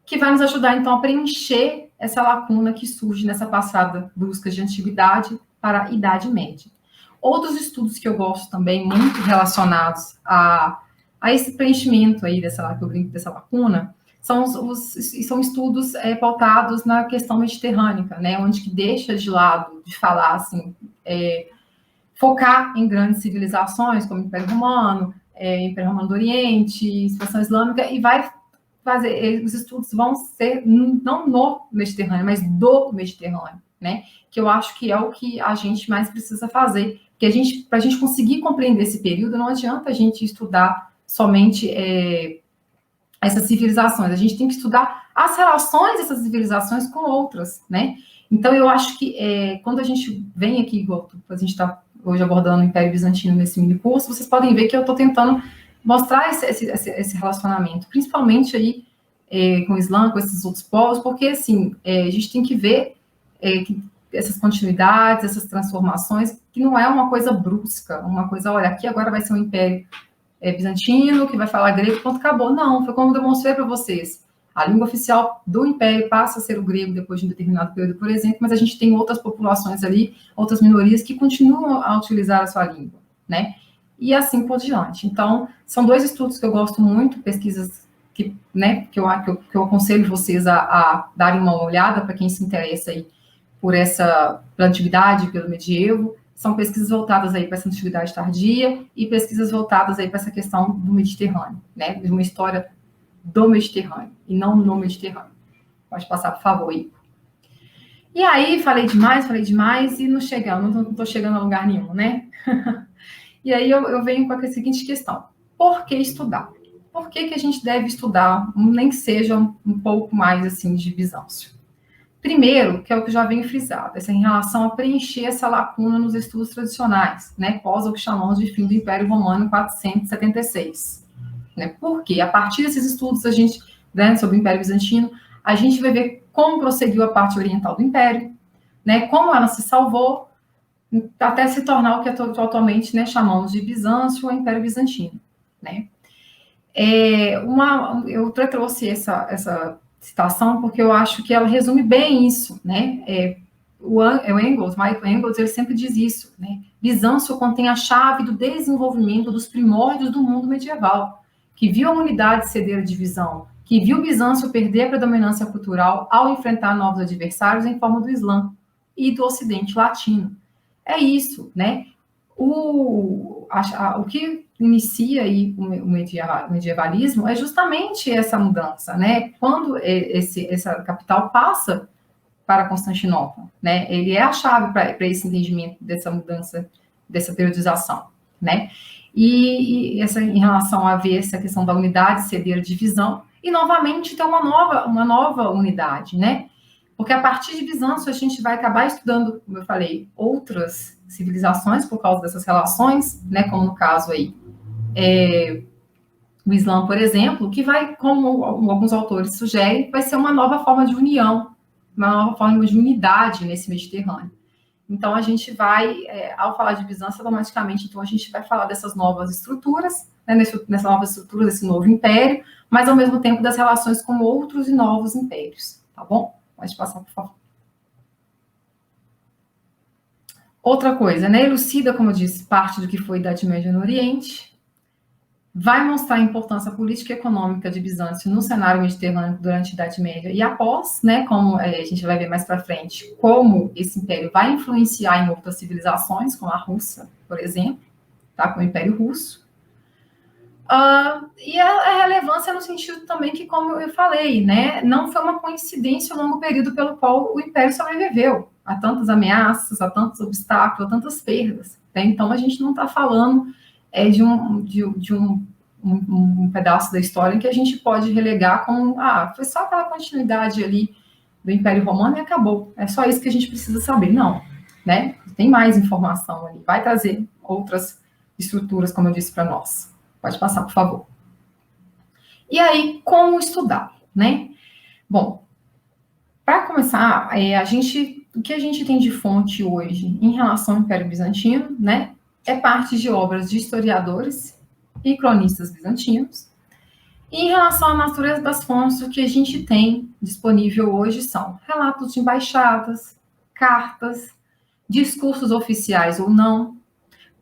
E: que vai nos ajudar, então, a preencher essa lacuna que surge nessa passada busca de antiguidade para a Idade Média. Outros estudos que eu gosto também, muito relacionados a esse preenchimento aí dessa lacuna, são estudos pautados na questão mediterrânea, né, onde que deixa de lado de falar, assim, focar em grandes civilizações, como o Império Romano do Oriente, expansão islâmica, e vai fazer, os estudos vão ser não no Mediterrâneo, mas do Mediterrâneo, né, que eu acho que é o que a gente mais precisa fazer, porque para a gente conseguir compreender esse período, não adianta a gente estudar somente essas civilizações, a gente tem que estudar as relações dessas civilizações com outras, né? Então, eu acho que quando a gente vem aqui, a gente está hoje abordando o Império Bizantino nesse mini curso, vocês podem ver que eu estou tentando mostrar esse relacionamento, principalmente aí com o Islã, com esses outros povos, porque, assim, a gente tem que ver que essas continuidades, essas transformações, que não é uma coisa brusca, uma coisa, olha, aqui agora vai ser um Império bizantino, que vai falar grego, ponto, acabou. Não, foi como eu demonstrei para vocês. A língua oficial do Império passa a ser o grego depois de um determinado período, por exemplo, mas a gente tem outras populações ali, outras minorias que continuam a utilizar a sua língua, né? E assim por diante. Então, são dois estudos que eu gosto muito, pesquisas que eu aconselho vocês a darem uma olhada, para quem se interessa aí pela antiguidade, pelo medievo. São pesquisas voltadas aí para essa antiguidade tardia e pesquisas voltadas aí para essa questão do Mediterrâneo, né? De uma história do Mediterrâneo e não no Mediterrâneo. Pode passar, por favor, Igor. E aí, falei demais e não estou chegando a lugar nenhum, né? E aí eu venho com a seguinte questão: por que estudar? Por que a gente deve estudar, nem que seja um pouco mais assim de Bizâncio? Primeiro, que é o que já venho frisado, em relação a preencher essa lacuna nos estudos tradicionais, né, pós o que chamamos de fim do Império Romano em 476. Né? Porque a partir desses estudos, a gente, né, sobre o Império Bizantino, a gente vai ver como prosseguiu a parte oriental do Império, né, como ela se salvou, até se tornar o que atualmente, né, chamamos de Bizâncio ou Império Bizantino. Né? Eu trouxe essa citação, porque eu acho que ela resume bem isso, né? Michael Engels, ele sempre diz isso, né? Bizâncio contém a chave do desenvolvimento dos primórdios do mundo medieval, que viu a humanidade ceder a divisão, que viu Bizâncio perder a predominância cultural ao enfrentar novos adversários em forma do Islã e do Ocidente Latino. É isso, né? O que inicia aí o medievalismo é justamente essa mudança, né? Quando essa capital passa para Constantinopla, né? Ele é a chave para esse entendimento dessa mudança, dessa periodização, né? E em relação a ver essa questão da unidade ceder a divisão e novamente ter uma nova unidade, né? Porque a partir de Bizâncio a gente vai acabar estudando, como eu falei, outras civilizações por causa dessas relações, né? Como no caso aí o Islã, por exemplo, que vai, como alguns autores sugerem, vai ser uma nova forma de união, uma nova forma de unidade nesse Mediterrâneo. Então, a gente vai, ao falar de Bizâncio, automaticamente, então, a gente vai falar dessas novas estruturas, né, nessa nova estrutura, desse novo império, mas, ao mesmo tempo, das relações com outros e novos impérios, tá bom? Pode passar, por favor. Outra coisa, né, elucida, como eu disse, parte do que foi a Idade Média no Oriente, vai mostrar a importância política e econômica de Bizâncio no cenário mediterrâneo durante a Idade Média e após, né, como a gente vai ver mais para frente, como esse império vai influenciar em outras civilizações, como a Rússia, por exemplo, tá, com o Império Russo. E a relevância no sentido também que, como eu falei, né, não foi uma coincidência o longo período pelo qual o Império sobreviveu a tantas ameaças, a tantos obstáculos, a tantas perdas. Né? Então, a gente não está falando de um pedaço da história que a gente pode relegar como, foi só aquela continuidade ali do Império Romano e acabou. É só isso que a gente precisa saber. Não, né? Tem mais informação ali. Vai trazer outras estruturas, como eu disse para nós. Pode passar, por favor. E aí, como estudar, né? Bom, para começar, o que a gente tem de fonte hoje em relação ao Império Bizantino, né? É parte de obras de historiadores e cronistas bizantinos. E em relação à natureza das fontes, o que a gente tem disponível hoje são relatos de embaixadas, cartas, discursos oficiais ou não,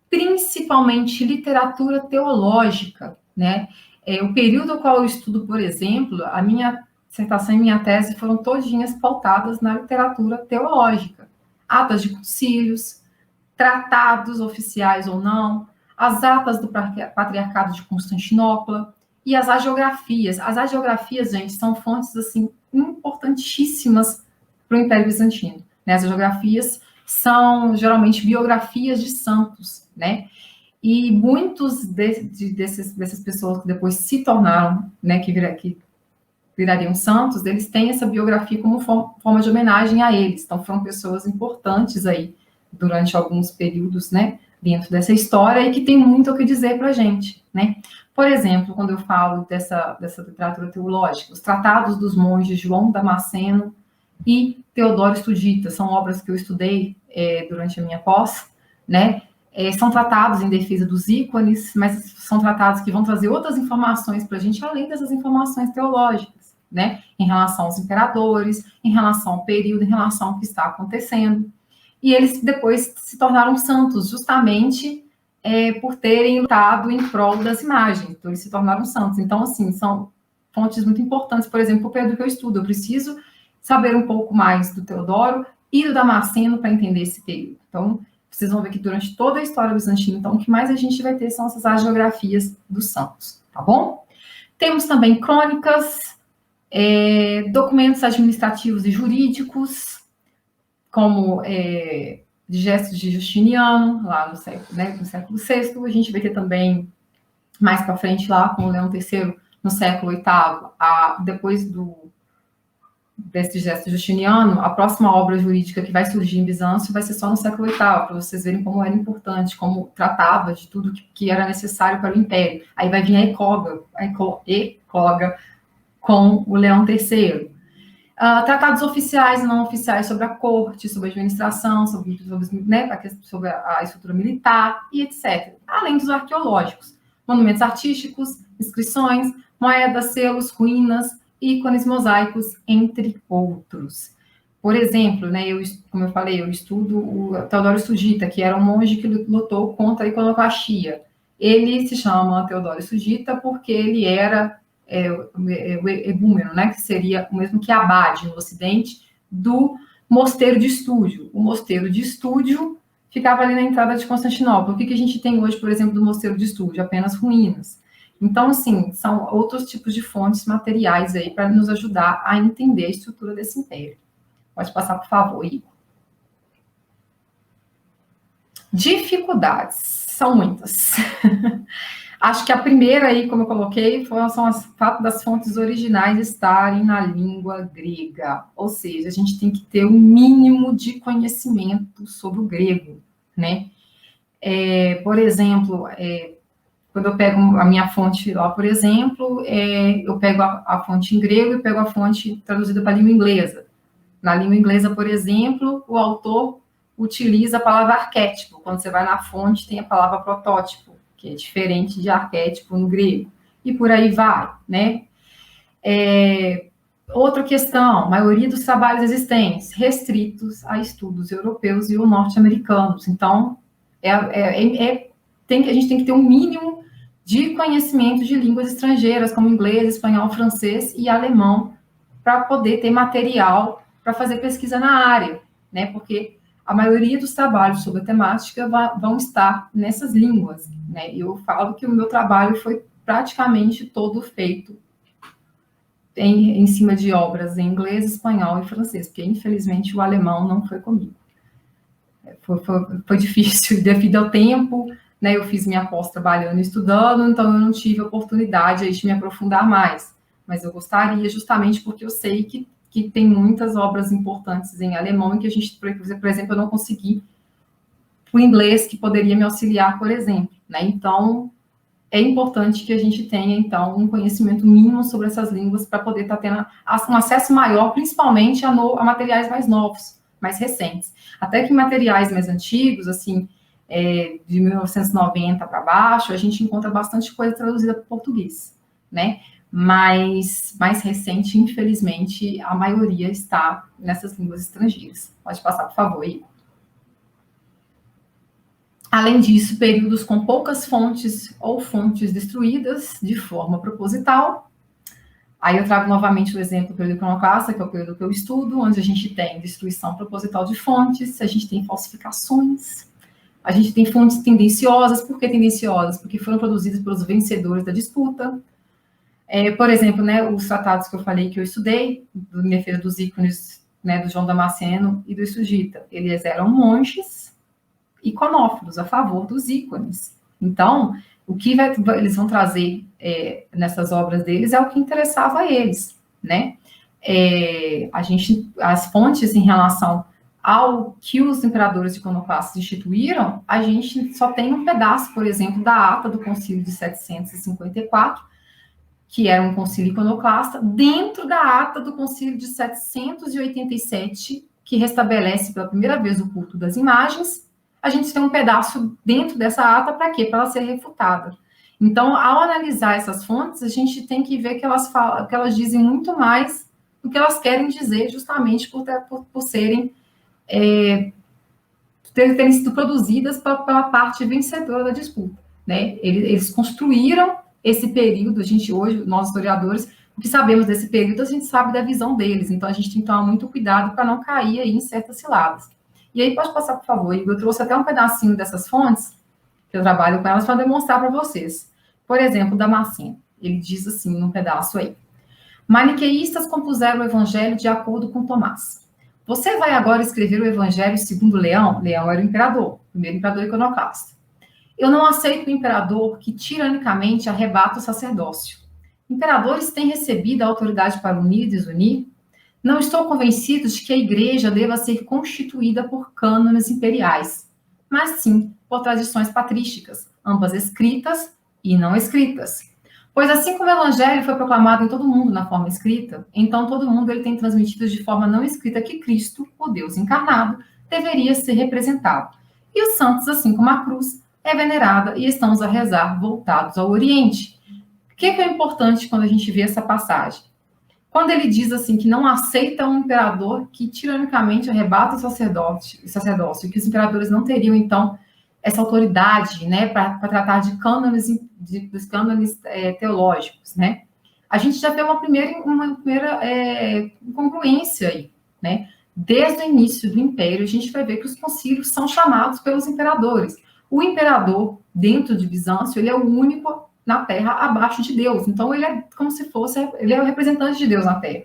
E: principalmente literatura teológica, né? O período ao qual eu estudo, por exemplo, a minha dissertação e minha tese foram todinhas pautadas na literatura teológica. Atas de concílios, tratados oficiais ou não, as atas do Patriarcado de Constantinopla e as agiografias. As agiografias, gente, são fontes, assim, importantíssimas para o Império Bizantino, né? As agiografias são, geralmente, biografias de santos, né? E muitos dessas pessoas que depois se tornaram, né, que virariam santos, eles têm essa biografia como forma de homenagem a eles. Então, foram pessoas importantes aí, durante alguns períodos, né, dentro dessa história, e que tem muito o que dizer para a gente, né? Por exemplo, quando eu falo dessa literatura teológica, os tratados dos monges João Damasceno e Teodoro Estudita, são obras que eu estudei durante a minha pós, né? São tratados em defesa dos ícones, mas são tratados que vão trazer outras informações para a gente, além dessas informações teológicas, né? Em relação aos imperadores, em relação ao período, em relação ao que está acontecendo. E eles depois se tornaram santos, justamente por terem lutado em prol das imagens. Então, eles se tornaram santos. Então, assim, são fontes muito importantes. Por exemplo, o período que eu estudo, eu preciso saber um pouco mais do Teodoro e do Damasceno para entender esse período. Então, vocês vão ver que durante toda a história bizantina, então, o que mais a gente vai ter são essas agiografias dos santos, tá bom? Temos também crônicas, documentos administrativos e jurídicos, como Digestos de Justiniano, lá no século VI. A gente vai ter também, mais para frente, lá com o Leão III, no século VIII, depois desse Digesto Justiniano, a próxima obra jurídica que vai surgir em Bizâncio vai ser só no século VIII, para vocês verem como era importante, como tratava de tudo que era necessário para o Império. Aí vai vir a ecloga com o Leão III. Tratados oficiais e não oficiais sobre a corte, sobre a administração, sobre a estrutura militar e etc. Além dos arqueológicos, monumentos artísticos, inscrições, moedas, selos, ruínas, ícones, mosaicos, entre outros. Por exemplo, né, como eu falei, eu estudo o Teodoro Estudita, que era um monge que lutou contra a iconoclastia. Ele se chama Teodoro Estudita porque ele era o egúmeno, né, que seria o mesmo que abade no Ocidente, do mosteiro de Estúdio. O mosteiro de Estúdio ficava ali na entrada de Constantinopla. O que a gente tem hoje, por exemplo, do mosteiro de Estúdio? Apenas ruínas. Então, assim, são outros tipos de fontes materiais aí para nos ajudar a entender a estrutura desse império. Pode passar, por favor, Igor. Dificuldades. São muitas. Acho que a primeira aí, como eu coloquei, são o fato das fontes originais estarem na língua grega. Ou seja, a gente tem que ter um mínimo de conhecimento sobre o grego, né? Por exemplo, quando eu pego a minha fonte lá, por exemplo, eu pego a fonte em grego e pego a fonte traduzida para a língua inglesa. Na língua inglesa, por exemplo, o autor utiliza a palavra arquétipo. Quando você vai na fonte, tem a palavra protótipo, que é diferente de arquétipo no grego. E por aí vai, né? Outra questão, a maioria dos trabalhos existentes, restritos a estudos europeus e ou norte-americanos. Então, a gente tem que ter um mínimo de conhecimento de línguas estrangeiras, como inglês, espanhol, francês e alemão, para poder ter material para fazer pesquisa na área, né? Porque a maioria dos trabalhos sobre a temática vão estar nessas línguas, né? Eu falo que o meu trabalho foi praticamente todo feito em cima de obras em inglês, espanhol e francês, porque infelizmente o alemão não foi comigo. Foi difícil devido ao tempo, né? Eu fiz minha pós trabalhando e estudando, então eu não tive oportunidade aí de me aprofundar mais. Mas eu gostaria, justamente porque eu sei que que tem muitas obras importantes em alemão e que a gente, por exemplo, eu não consegui o inglês que poderia me auxiliar, por exemplo, né? Então, é importante que a gente tenha, então, um conhecimento mínimo sobre essas línguas para poder estar tendo um acesso maior, principalmente a materiais mais novos, mais recentes. Até que materiais mais antigos, assim, de 1990 para baixo, a gente encontra bastante coisa traduzida para o português, né? Mas mais recente, infelizmente, a maioria está nessas línguas estrangeiras. Pode passar, por favor, aí. Além disso, períodos com poucas fontes ou fontes destruídas de forma proposital. Aí eu trago novamente o exemplo do período iconoclasta, que é o período que eu estudo, onde a gente tem destruição proposital de fontes, a gente tem falsificações, a gente tem fontes tendenciosas. Por que tendenciosas? Porque foram produzidas pelos vencedores da disputa. Por exemplo, né, os tratados que eu falei que eu estudei, do defesa dos ícones, né, do João Damasceno e do Estudita, eles eram monges iconófilos, a favor dos ícones. Então, o que eles vão trazer nessas obras deles é o que interessava a eles, né? As fontes em relação ao que os imperadores iconoclastas instituíram, a gente só tem um pedaço, por exemplo, da ata do Concílio de 754, que era um concílio iconoclasta, dentro da ata do Concílio de 787, que restabelece pela primeira vez o culto das imagens. A gente tem um pedaço dentro dessa ata para quê? Para ela ser refutada. Então, ao analisar essas fontes, a gente tem que ver que elas dizem muito mais do que elas querem dizer, justamente por serem terem sido produzidas pela parte vencedora da disputa, né? Eles construíram esse período. Hoje, nós historiadores, o que sabemos desse período, a gente sabe da visão deles. Então, a gente tem que tomar muito cuidado para não cair aí em certas ciladas. E aí, pode passar, por favor, Igor. Eu trouxe até um pedacinho dessas fontes, que eu trabalho com elas, para demonstrar para vocês. Por exemplo, Damasceno. Ele diz assim, num pedaço aí: maniqueístas compuseram o evangelho de acordo com Tomás. Você vai agora escrever o evangelho segundo Leão? Leão era o imperador, o primeiro imperador iconoclasta. Eu não aceito o imperador que tiranicamente arrebata o sacerdócio. Imperadores têm recebido a autoridade para unir e desunir? Não estou convencido de que a igreja deva ser constituída por cânones imperiais, mas sim por tradições patrísticas, ambas escritas e não escritas. Pois assim como o evangelho foi proclamado em todo mundo na forma escrita, então todo mundo ele tem transmitido de forma não escrita que Cristo, o Deus encarnado, deveria ser representado. E os santos, assim como a cruz, é venerada e estamos a rezar voltados ao Oriente. O que é importante quando a gente vê essa passagem? Quando ele diz assim que não aceita um imperador que tiranicamente arrebata o sacerdócio, que os imperadores não teriam, então, essa autoridade, né, para tratar de cânones, dos cânones teológicos, né? A gente já vê uma primeira incongruência aí, né? Desde o início do Império, a gente vai ver que os concílios são chamados pelos imperadores. O imperador, dentro de Bizâncio, ele é o único na Terra abaixo de Deus. Então, ele é como se fosse, ele é o representante de Deus na Terra.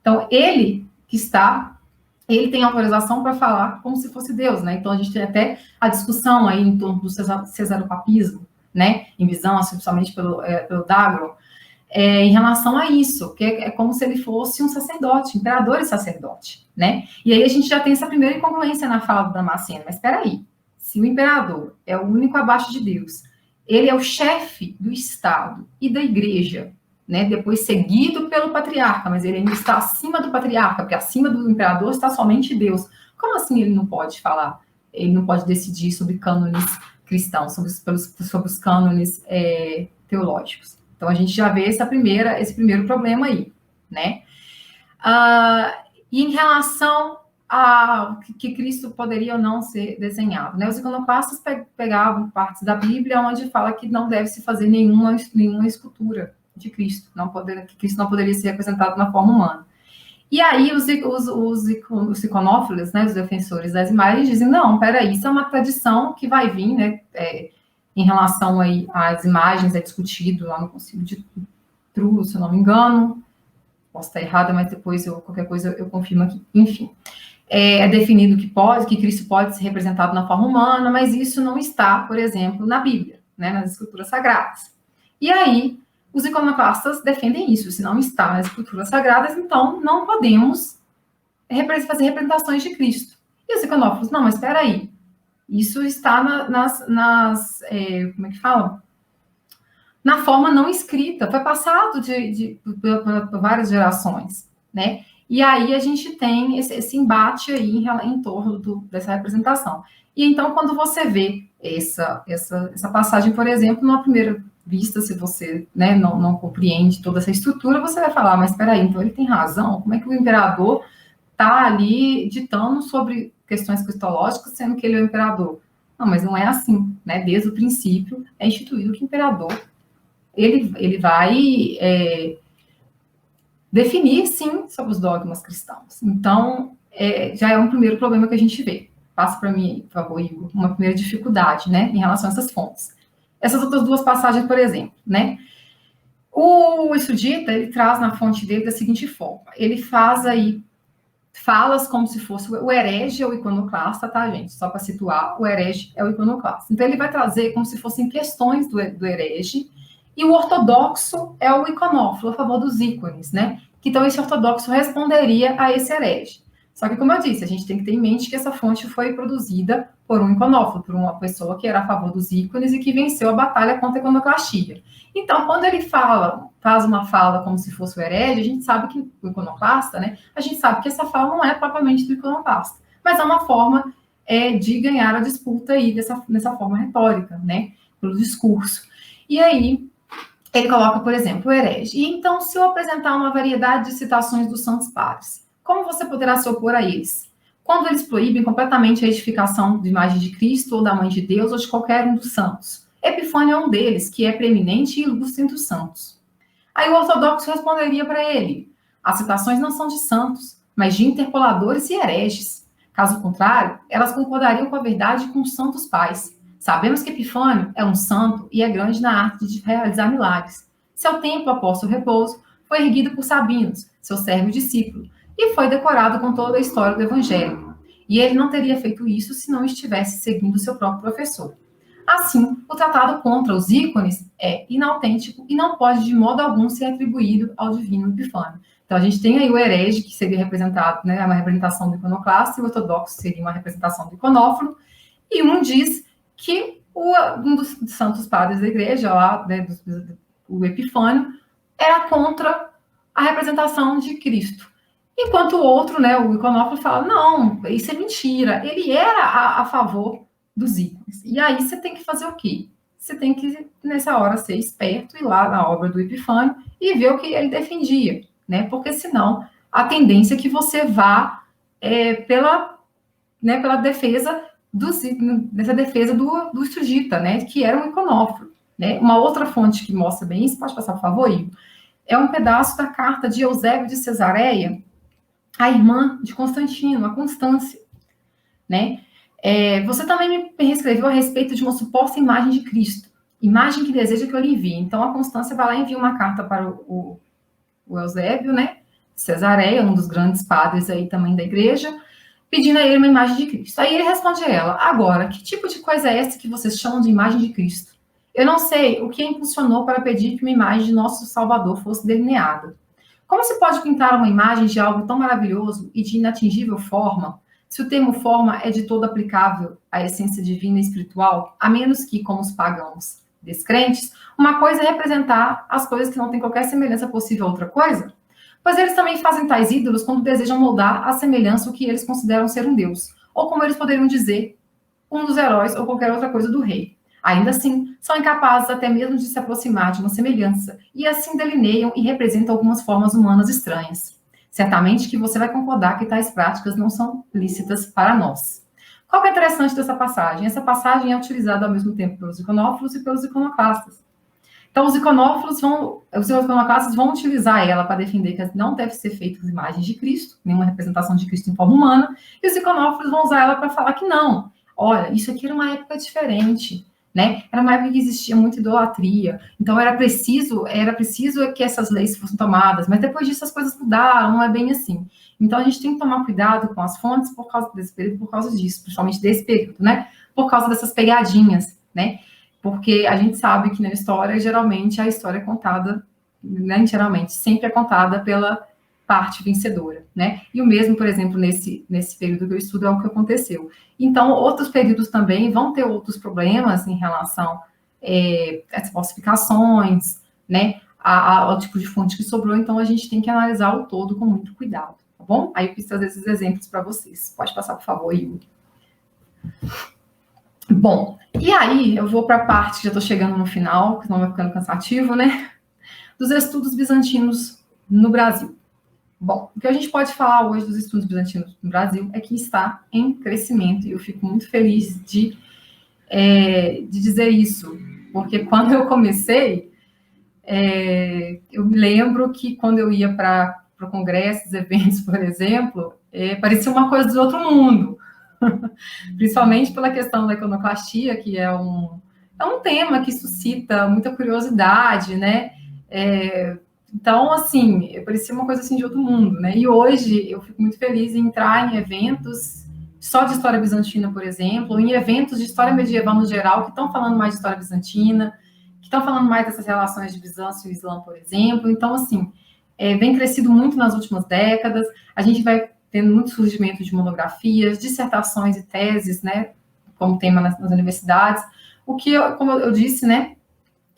E: Então, ele tem autorização para falar como se fosse Deus, né? Então, a gente tem até a discussão aí em torno do cesaropapismo, né? Em Bizâncio, principalmente pelo Dagron, em relação a isso, que é como se ele fosse um sacerdote, imperador e sacerdote, né? E aí a gente já tem essa primeira incongruência na fala do Damasceno. Mas espera aí, se o imperador é o único abaixo de Deus, ele é o chefe do Estado e da igreja, né? Depois seguido pelo patriarca, mas ele ainda está acima do patriarca, porque acima do imperador está somente Deus. Como assim ele não pode falar? Ele não pode decidir sobre cânones cristãos, sobre os cânones teológicos. Então, a gente já vê esse primeiro problema aí, né? E em relação a que Cristo poderia ou não ser desenhado, né? Os iconoclastas pegavam partes da Bíblia onde fala que não deve se fazer nenhuma escultura de Cristo, que Cristo não poderia ser representado na forma humana. E aí os iconófilos, né, os defensores das imagens, dizem, não, peraí, isso é uma tradição que vai vir, né, em relação aí às imagens, é discutido lá no Concílio de Truro, se eu não me engano, posso estar errada, mas depois qualquer coisa eu confirmo aqui, enfim. É definido que Cristo pode ser representado na forma humana, mas isso não está, por exemplo, na Bíblia, né, nas escrituras sagradas. E aí, Os iconoclastas defendem isso. Se não está nas escrituras sagradas, então não podemos fazer representações de Cristo. E os iconófilos, não, mas espera aí. Isso está como é que fala? Na forma não escrita. Foi passado por várias gerações, né? E aí a gente tem esse embate aí em torno dessa representação. E então, quando você vê essa passagem, por exemplo, numa primeira vista, se você, né, não compreende toda essa estrutura, você vai falar, mas espera aí, então ele tem razão? Como é que o imperador está ali ditando sobre questões cristológicas, sendo que ele é o imperador? Não, mas não é assim, né? Desde o princípio é instituído que o imperador ele vai definir, sim, sobre os dogmas cristãos. Então, já é um primeiro problema que a gente vê. Passa para mim, por favor, Igor, uma primeira dificuldade, né, em relação a essas fontes. Essas outras duas passagens, por exemplo, né? O estudita, ele traz na fonte dele da seguinte forma. Ele faz aí falas como se fosse o herege ou o iconoclasta, tá, gente? Só para situar, o herege é o iconoclasta. Então, ele vai trazer como se fossem questões do herege, e o ortodoxo é o iconófilo, a favor dos ícones, né? Então, esse ortodoxo responderia a esse herege. Só que, como eu disse, a gente tem que ter em mente que essa fonte foi produzida por um iconófilo, por uma pessoa que era a favor dos ícones e que venceu a batalha contra a iconoclastia. Então, quando ele faz uma fala como se fosse o herege, a gente sabe que o iconoclasta, né? A gente sabe que essa fala não é propriamente do iconoclasta, mas é uma forma de ganhar a disputa aí nessa forma retórica, né? Pelo discurso. E aí, ele coloca, por exemplo, o herege. E então, se eu apresentar uma variedade de citações dos santos padres, como você poderá se opor a eles? Quando eles proíbem completamente a edificação de imagem de Cristo, ou da Mãe de Deus, ou de qualquer um dos santos. Epifânio é um deles, que é preeminente e ilustre entre os santos. Aí o ortodoxo responderia para ele, as citações não são de santos, mas de interpoladores e hereges. Caso contrário, elas concordariam com a verdade com os santos pais. Sabemos que Epifânio é um santo e é grande na arte de realizar milagres. Seu templo, após seu repouso, foi erguido por Sabinos, seu servo e discípulo, e foi decorado com toda a história do Evangelho. E ele não teria feito isso se não estivesse seguindo seu próprio professor. Assim, o tratado contra os ícones é inautêntico e não pode de modo algum ser atribuído ao divino Epifânio. Então, a gente tem aí o herege, que seria representado, né, uma representação do iconoclasta, e o ortodoxo seria uma representação do iconófilo, e um diz que um dos santos padres da igreja, lá, né, o Epifânio, era contra a representação de Cristo. Enquanto o outro, né, o iconófilo, fala, não, isso é mentira, ele era a favor dos ícones. E aí você tem que fazer o quê? Você tem que, nessa hora, ser esperto, ir lá na obra do Epifânio e ver o que ele defendia, né? Porque senão a tendência é que você vá pela defesa dessa defesa do estudita, né? Que era um iconófilo, né? Uma outra fonte que mostra bem isso, pode passar, por favor, Igor, é um pedaço da carta de Eusébio de Cesareia, a irmã de Constantino, a Constância, né? Você também me reescreveu a respeito de uma suposta imagem de Cristo, imagem que deseja que eu lhe envie. Então, a Constância vai lá e envia uma carta para o Eusébio, né? Cesareia, um dos grandes padres aí também da igreja, pedindo a ele uma imagem de Cristo. Aí ele responde a ela, agora, que tipo de coisa é essa que vocês chamam de imagem de Cristo? Eu não sei o que a impulsionou para pedir que uma imagem de nosso Salvador fosse delineada. Como se pode pintar uma imagem de algo tão maravilhoso e de inatingível forma, se o termo forma é de todo aplicável à essência divina e espiritual, a menos que, como os pagãos descrentes, uma coisa é representar as coisas que não têm qualquer semelhança possível a outra coisa? Pois eles também fazem tais ídolos quando desejam moldar a semelhança o que eles consideram ser um deus, ou como eles poderiam dizer, um dos heróis ou qualquer outra coisa do rei. Ainda assim, são incapazes até mesmo de se aproximar de uma semelhança, e assim delineiam e representam algumas formas humanas estranhas. Certamente que você vai concordar que tais práticas não são lícitas para nós. Qual que é interessante dessa passagem? Essa passagem é utilizada ao mesmo tempo pelos iconófilos e pelos iconoclastas. Então, os iconoclastas vão utilizar ela para defender que não deve ser feita imagens de Cristo, nenhuma representação de Cristo em forma humana, e os iconófilos vão usar ela para falar que não. Olha, isso aqui era uma época diferente, né? Era uma época que existia muita idolatria, então era preciso que essas leis fossem tomadas, mas depois disso as coisas mudaram, não é bem assim. Então, a gente tem que tomar cuidado com as fontes por causa desse período, por causa disso, principalmente desse período, né? Por causa dessas pegadinhas, né? porque a gente sabe que na história, geralmente, a história é contada, né, geralmente, sempre é contada pela parte vencedora, né? E o mesmo, por exemplo, nesse período que eu estudo, é o que aconteceu. Então, outros períodos também vão ter outros problemas em relação às falsificações, né? Ao tipo de fonte que sobrou, então a gente tem que analisar o todo com muito cuidado, tá bom? Aí eu quis trazer esses exemplos para vocês. Pode passar, por favor, Igor. Bom, e aí eu vou para a parte, já estou chegando no final, que não vai ficando cansativo, né? Dos estudos bizantinos no Brasil. Bom, o que a gente pode falar hoje dos estudos bizantinos no Brasil é que está em crescimento, e eu fico muito feliz de dizer isso, porque quando eu comecei, eu me lembro que quando eu ia para congressos, eventos, por exemplo, parecia uma coisa do outro mundo, principalmente pela questão da iconoclastia, que é um tema que suscita muita curiosidade, né? Então, assim, parecia uma coisa assim de outro mundo, né? E hoje eu fico muito feliz em entrar em eventos só de história bizantina, por exemplo, ou em eventos de história medieval no geral, que estão falando mais de história bizantina, que estão falando mais dessas relações de Bizâncio e Islã, por exemplo. Então, assim, vem crescido muito nas últimas décadas, a gente vai tendo muito surgimento de monografias, dissertações e teses, né, como tema nas universidades, o que, como eu disse, né,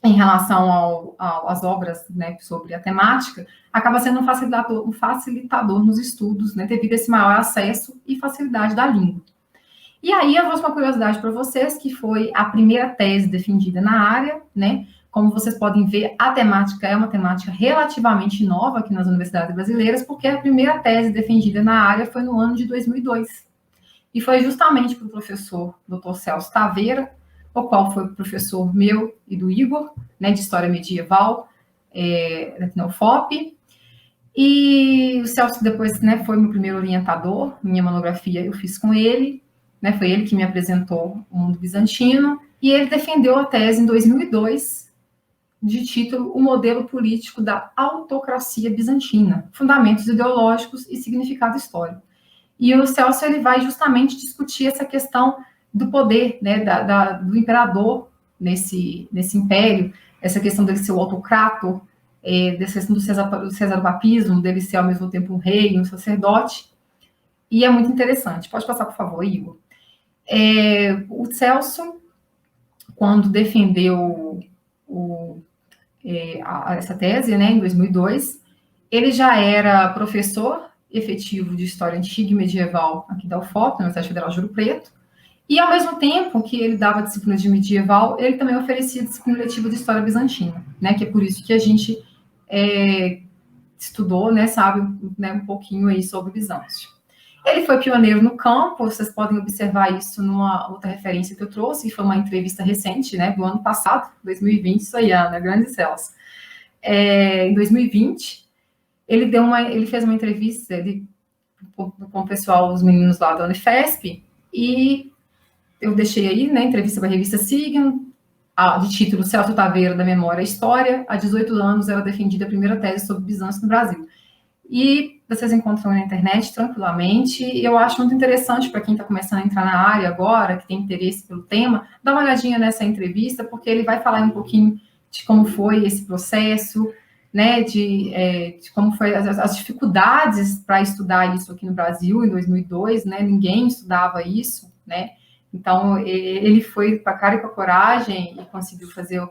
E: em relação às obras, né, sobre a temática, acaba sendo um facilitador nos estudos, né, devido a esse maior acesso e facilidade da língua. E aí eu vou uma curiosidade para vocês, que foi a primeira tese defendida na área, né? Como vocês podem ver, a temática é uma temática relativamente nova aqui nas universidades brasileiras, porque a primeira tese defendida na área foi no ano de 2002. E foi justamente para o professor Dr. Celso Taveira, o qual foi professor meu e do Igor, né, de História Medieval, da UFOP. E o Celso depois, né, foi meu primeiro orientador, minha monografia eu fiz com ele, né, foi ele que me apresentou o mundo bizantino, e ele defendeu a tese em 2002, de título O Modelo Político da Autocracia Bizantina, Fundamentos Ideológicos e Significado Histórico. E o Celso, ele vai justamente discutir essa questão do poder, né, do imperador nesse império, essa questão dele ser o autocrator, dessa questão do cesaropapismo, dele ser ao mesmo tempo um rei, um sacerdote, e é muito interessante. Pode passar, por favor, Igor. O Celso, quando defendeu essa tese, né, em 2002, ele já era professor efetivo de História Antiga e Medieval aqui da UFOP, na Universidade Federal de Ouro Preto, e ao mesmo tempo que ele dava disciplina de medieval, ele também oferecia disciplina letiva de História Bizantina, né, que é por isso que a gente estudou, né, sabe, né, um pouquinho aí sobre Bizâncio. Ele foi pioneiro no campo, vocês podem observar isso numa outra referência que eu trouxe, que foi uma entrevista recente, né, do ano passado, 2020, isso aí, Ana, grande Celso. Em 2020, ele fez uma entrevista com o pessoal, os meninos lá da Unifesp, e eu deixei aí, né, entrevista para a revista Signo, de título Celso Taveira, da Memória e História. Há 18 anos era defendida a primeira tese sobre Bizâncio no Brasil. E vocês encontram na internet tranquilamente, e eu acho muito interessante para quem está começando a entrar na área agora, que tem interesse pelo tema, dar uma olhadinha nessa entrevista, porque ele vai falar um pouquinho de como foi esse processo, né, de como foi as dificuldades para estudar isso aqui no Brasil em 2002, né, ninguém estudava isso, né, então ele foi para a cara e com a coragem e conseguiu fazer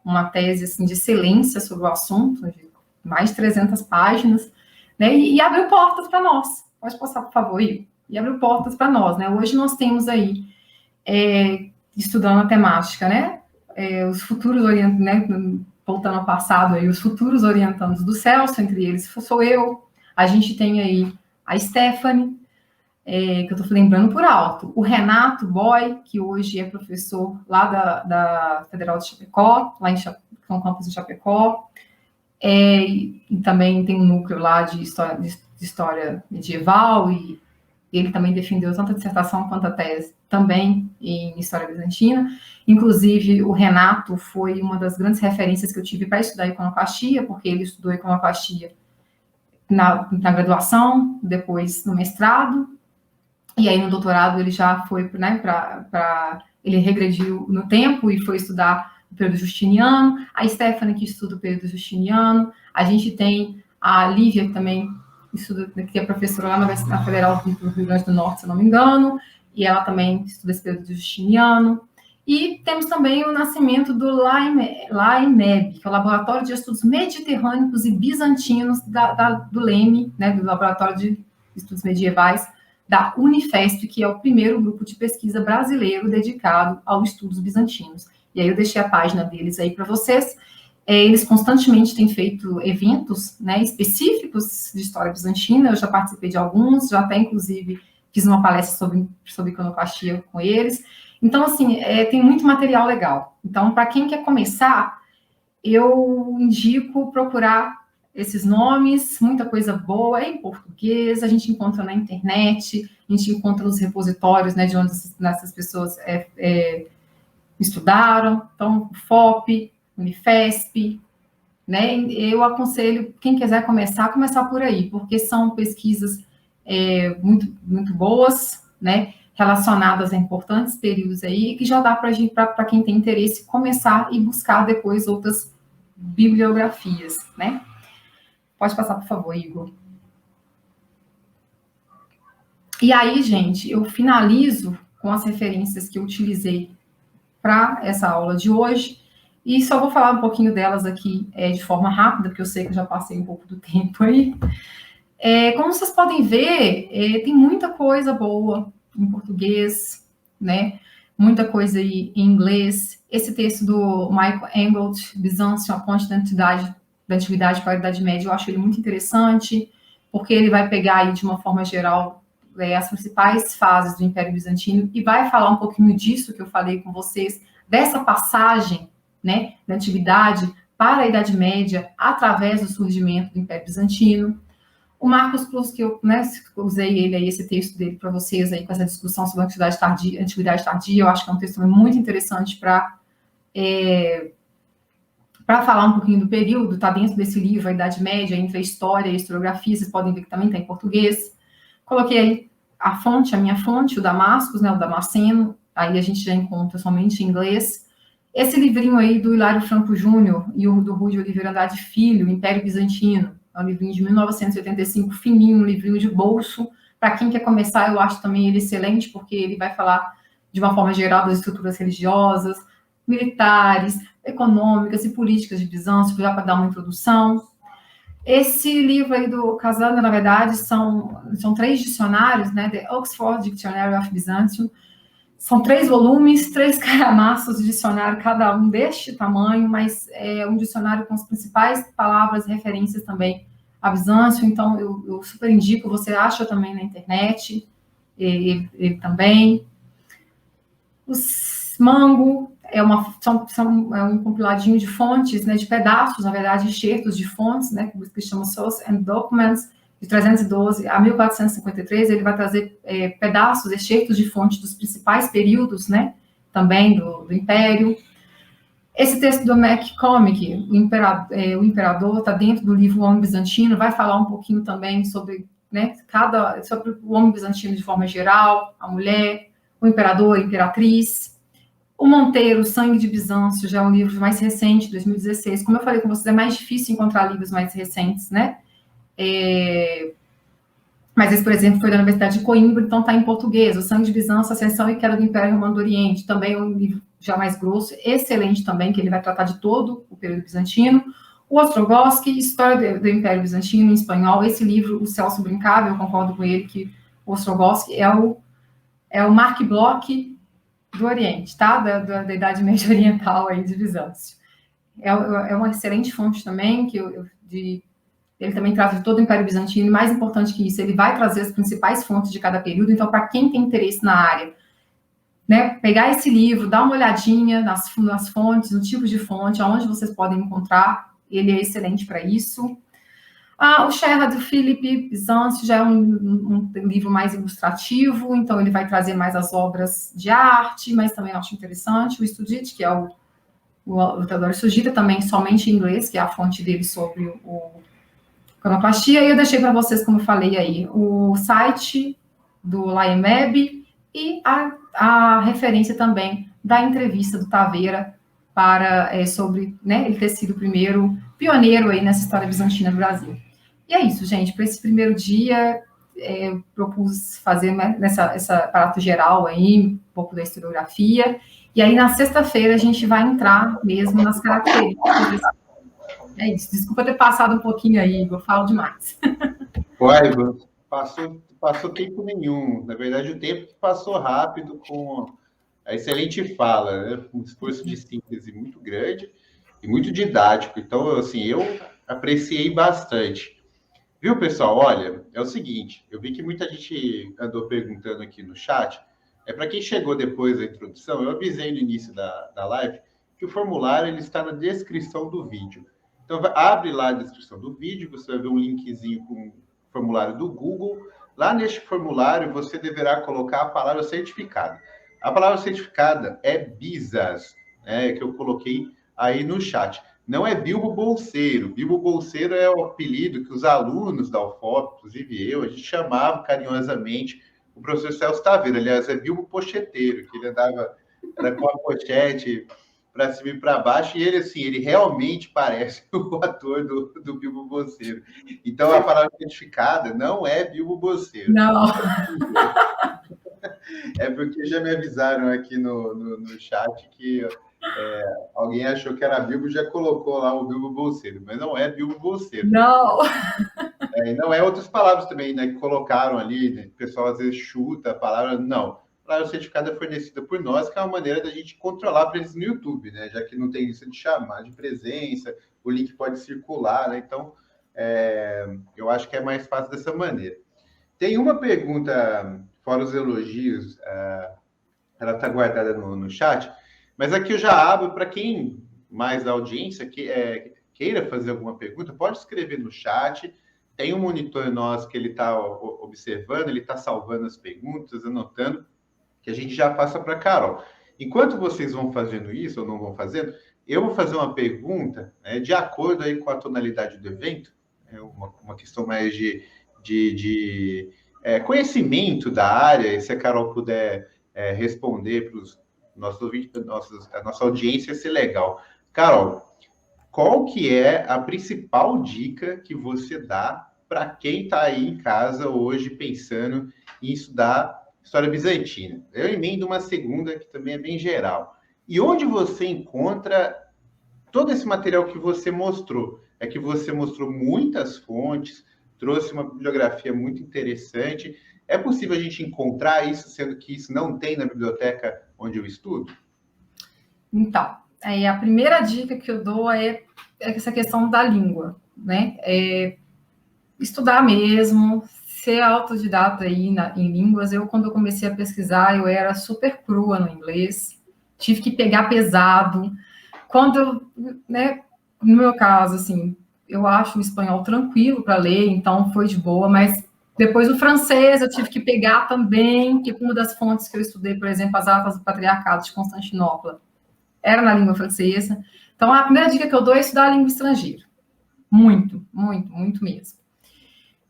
E: uma tese assim, de excelência sobre o assunto, de mais de 300 páginas, né, e abriu portas para nós. Pode passar, por favor, Igor. E abriu portas para nós, né? Hoje nós temos aí, estudando a temática, né, os futuros orientandos, né, voltando ao passado, aí, os futuros orientandos do Celso, entre eles sou eu, a gente tem aí a Stephanie, que eu estou lembrando por alto, o Renato Boy, que hoje é professor lá da Federal de Chapecó, lá no campus de Chapecó, e também tem um núcleo lá de história medieval, e ele também defendeu tanto a dissertação quanto a tese, também em História Bizantina. Inclusive, o Renato foi uma das grandes referências que eu tive para estudar iconoclastia, porque ele estudou iconoclastia na graduação, depois no mestrado, e aí no doutorado ele já foi, né, ele regrediu no tempo e foi estudar o período justiniano, a Stephanie, que estuda o período justiniano, a gente tem a Lívia, que também estuda, que é professora lá na Federal do Rio Grande do Norte, se eu não me engano, e ela também estuda esse período justiniano. E temos também o nascimento do LAIMEB, que é o Laboratório de Estudos Mediterrâneos e Bizantinos do LEME, né, do Laboratório de Estudos Medievais da Unifesp, que é o primeiro grupo de pesquisa brasileiro dedicado aos estudos bizantinos. E aí eu deixei a página deles aí para vocês. Eles constantemente têm feito eventos, né, específicos de história bizantina, eu já participei de alguns, já até, inclusive, fiz uma palestra sobre iconoclastia com eles. Então, assim, tem muito material legal. Então, para quem quer começar, eu indico procurar esses nomes, muita coisa boa, é em português, a gente encontra na internet, a gente encontra nos repositórios, né, de onde essas pessoas estudaram. Então, FOP, Unifesp, né? Eu aconselho, quem quiser começar por aí, porque são pesquisas muito, muito boas, né? Relacionadas a importantes períodos aí, que já dá para quem tem interesse começar e buscar depois outras bibliografias, né? Pode passar, por favor, Igor. E aí, gente, eu finalizo com as referências que eu utilizei para essa aula de hoje, e só vou falar um pouquinho delas aqui de forma rápida, porque eu sei que eu já passei um pouco do tempo aí. Como vocês podem ver, tem muita coisa boa em português, né? Muita coisa aí em inglês. Esse texto do Michael Engold, Bizâncio, a ponte da Antiguidade para a Idade Média, eu acho ele muito interessante, porque ele vai pegar aí, de uma forma geral, as principais fases do Império Bizantino e vai falar um pouquinho disso que eu falei com vocês, dessa passagem, né, da Antiguidade para a Idade Média, através do surgimento do Império Bizantino. O Marcos Plus, que eu, né, usei ele aí, esse texto dele para vocês aí, com essa discussão sobre a Antiguidade Tardia, eu acho que é um texto muito interessante para falar um pouquinho do período, está dentro desse livro, a Idade Média, entre a história e a historiografia, vocês podem ver que também está em português. Coloquei aí a minha fonte, o Damascus, né, o Damasceno, aí a gente já encontra somente em inglês. Esse livrinho aí do Hilário Franco Júnior e o do Rui de Oliveira Andrade Filho, Império Bizantino, é um livrinho de 1985, fininho, um livrinho de bolso. Para quem quer começar, eu acho também ele excelente, porque ele vai falar de uma forma geral das estruturas religiosas, militares, econômicas e políticas de Bizâncio, já para dar uma introdução. Esse livro aí do Casano, na verdade, são 3 dicionários, né? The Oxford Dictionary of Byzantium. São 3 volumes, 3 calhamaços de dicionário, cada um deste tamanho, mas é um dicionário com as principais palavras e referências também a Bizâncio. Então, eu super indico, você acha também na internet, ele também. Os Mango é um compiladinho de fontes, né, de pedaços, na verdade, enxertos de fontes, né, que chama Source and Documents, de 312 a 1453, ele vai trazer pedaços, excertos de fontes dos principais períodos, né, também do Império. Esse texto do MacCormick, o Imperador, está dentro do livro O Homem Bizantino, vai falar um pouquinho também sobre, né, sobre o homem bizantino de forma geral, a mulher, o imperador, a imperatriz. O Monteiro, Sangue de Bizâncio, já é um livro mais recente, 2016. Como eu falei com vocês, é mais difícil encontrar livros mais recentes, né? Mas esse, por exemplo, foi da Universidade de Coimbra, então está em português. O Sangue de Bizâncio, Ascensão e Queda do Império Romano do Oriente, também é um livro já mais grosso, excelente também, que ele vai tratar de todo o período bizantino. O Ostrogoski, História do Império Bizantino, em espanhol. Esse livro, o Celso brincava, eu concordo com ele, que o Ostrogoski é o Mark Bloch do Oriente, tá? Da Idade Média Oriental aí de Bizâncio. É uma excelente fonte também, ele também trata de todo o Império Bizantino, e mais importante que isso, ele vai trazer as principais fontes de cada período. Então, para quem tem interesse na área, né, pegar esse livro, dar uma olhadinha nas fontes, no tipo de fonte, aonde vocês podem encontrar, ele é excelente para isso. O Sherra do Philip Bizâncio já é um livro mais ilustrativo, então ele vai trazer mais as obras de arte, mas também eu acho interessante. O Estudite, que é o Teodoro Sugita, também somente em inglês, que é a fonte dele sobre o iconoclastia. E eu deixei para vocês, como eu falei aí, o site do LAIMEB e a referência também da entrevista do Taveira sobre, né, ele ter sido o primeiro pioneiro aí nessa história bizantina do Brasil. E é isso, gente. Para esse primeiro dia, eu propus fazer essa aparato geral aí, um pouco da historiografia. E aí, na sexta-feira, a gente vai entrar mesmo nas características. É isso. Desculpa ter passado um pouquinho aí, Igor. Falo demais.
D: Uai, Igor, passou tempo nenhum. Na verdade, o tempo passou rápido com a excelente fala, né? Um esforço de síntese muito grande e muito didático. Então, assim, eu apreciei bastante. Viu, pessoal? Olha, é o seguinte, eu vi que muita gente andou perguntando aqui no chat, para quem chegou depois da introdução, eu avisei no início da live que o formulário ele está na descrição do vídeo. Então, abre lá a descrição do vídeo, você vai ver um linkzinho com o formulário do Google. Lá neste formulário, você deverá colocar a palavra certificada. A palavra certificada é BISAS, né, que eu coloquei aí no chat. Não é Bilbo Bolseiro. Bilbo Bolseiro é o apelido que os alunos da UFOP, inclusive eu, a gente chamava carinhosamente o professor Celso Taveira. Aliás, é Bilbo Pocheteiro, que ele andava com a pochete para cima e para baixo, e ele, assim, ele realmente parece o ator do Bilbo Bolseiro. Então, a palavra certificada não é Bilbo Bolseiro.
E: Não.
D: É porque já me avisaram aqui no chat que alguém achou que era Bilbo e já colocou lá o Bilbo Bolseiro, mas não é Bilbo Bolseiro.
E: Não.
D: E não é outras palavras também, né, que colocaram ali, né, o pessoal às vezes chuta a palavra, não. A palavra certificada é fornecida por nós, que é uma maneira da gente controlar para eles no YouTube, né, já que não tem lista de chamar, de presença, o link pode circular, né, então eu acho que é mais fácil dessa maneira. Tem uma pergunta, fora os elogios, ela está guardada no chat, mas aqui eu já abro para quem mais da audiência queira fazer alguma pergunta, pode escrever no chat. Tem um monitor nosso que ele está observando, ele está salvando as perguntas, anotando, que a gente já passa para a Carol. Enquanto vocês vão fazendo isso, ou não vão fazendo, eu vou fazer uma pergunta, né, de acordo aí com a tonalidade do evento, uma questão mais de conhecimento da área, e se a Carol puder responder para os nossos ouvintes, a nossa audiência, ia ser legal. Carol, qual que é a principal dica que você dá para quem está aí em casa hoje pensando em estudar história bizantina? Eu emendo uma segunda que também é bem geral. E onde você encontra todo esse material que você mostrou? É que você mostrou muitas fontes, trouxe uma bibliografia muito interessante. É possível a gente encontrar isso, sendo que isso não tem na biblioteca onde eu estudo?
E: Então, a primeira dica que eu dou é essa questão da língua, né? Estudar mesmo, ser autodidata aí em línguas. Quando eu comecei a pesquisar, eu era super crua no inglês, tive que pegar pesado. Né, no meu caso, assim, eu acho o espanhol tranquilo para ler, então foi de boa, mas depois o francês eu tive que pegar também, que uma das fontes que eu estudei, por exemplo, as atas do Patriarcado de Constantinopla, era na língua francesa. Então, a primeira dica que eu dou é estudar a língua estrangeira. Muito, muito, muito mesmo.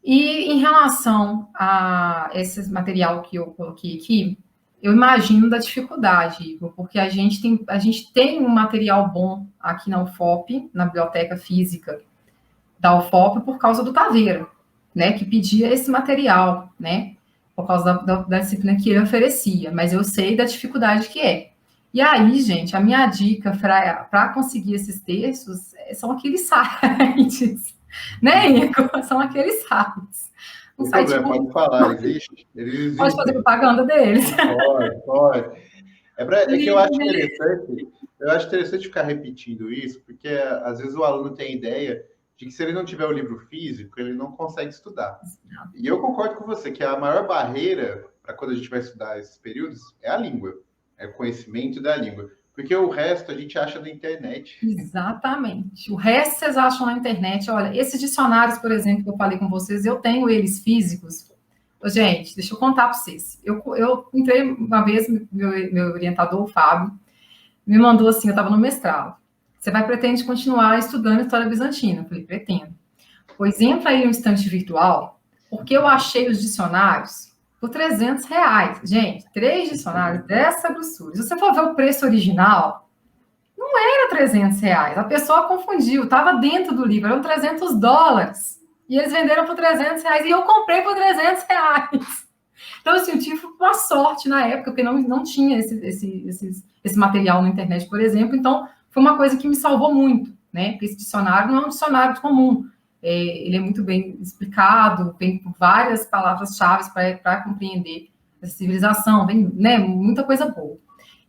E: E em relação a esse material que eu coloquei aqui, eu imagino da dificuldade, Igor, porque a gente tem um material bom aqui na UFOP, na biblioteca física da UFOP, por causa do Taveira, né, que pedia esse material, né, por causa da disciplina que ele oferecia, mas eu sei da dificuldade que é. E aí, gente, a minha dica para conseguir esses textos são aqueles sites, né, Igor? São aqueles sites.
D: Não tem problema, pode falar, existe.
E: Pode fazer propaganda deles.
D: Pode. É que eu acho interessante ficar repetindo isso, porque às vezes o aluno tem ideia de que se ele não tiver o livro físico, ele não consegue estudar. E eu concordo com você que a maior barreira para quando a gente vai estudar esses períodos é a língua, é o conhecimento da língua. Porque o resto a gente acha na internet.
E: Exatamente. O resto vocês acham na internet. Olha, esses dicionários, por exemplo, que eu falei com vocês, eu tenho eles físicos. Gente, deixa eu contar para vocês. Eu entrei uma vez, meu orientador, o Fábio, me mandou assim, eu estava no mestrado. Você pretende continuar estudando história bizantina? Eu falei, pretendo. Pois entra aí no estante virtual, porque eu achei os dicionários por R$300. Gente, 3 dicionários dessa grossura. Se você for ver o preço original, não era R$300. A pessoa confundiu, estava dentro do livro, eram $300. E eles venderam por R$300 e eu comprei por R$300. Então, assim, eu tive uma sorte na época, porque não tinha esse material na internet, por exemplo. Então, foi uma coisa que me salvou muito, né? Porque esse dicionário não é um dicionário comum. Ele é muito bem explicado, tem várias palavras-chave para compreender a civilização, vem, né, muita coisa boa.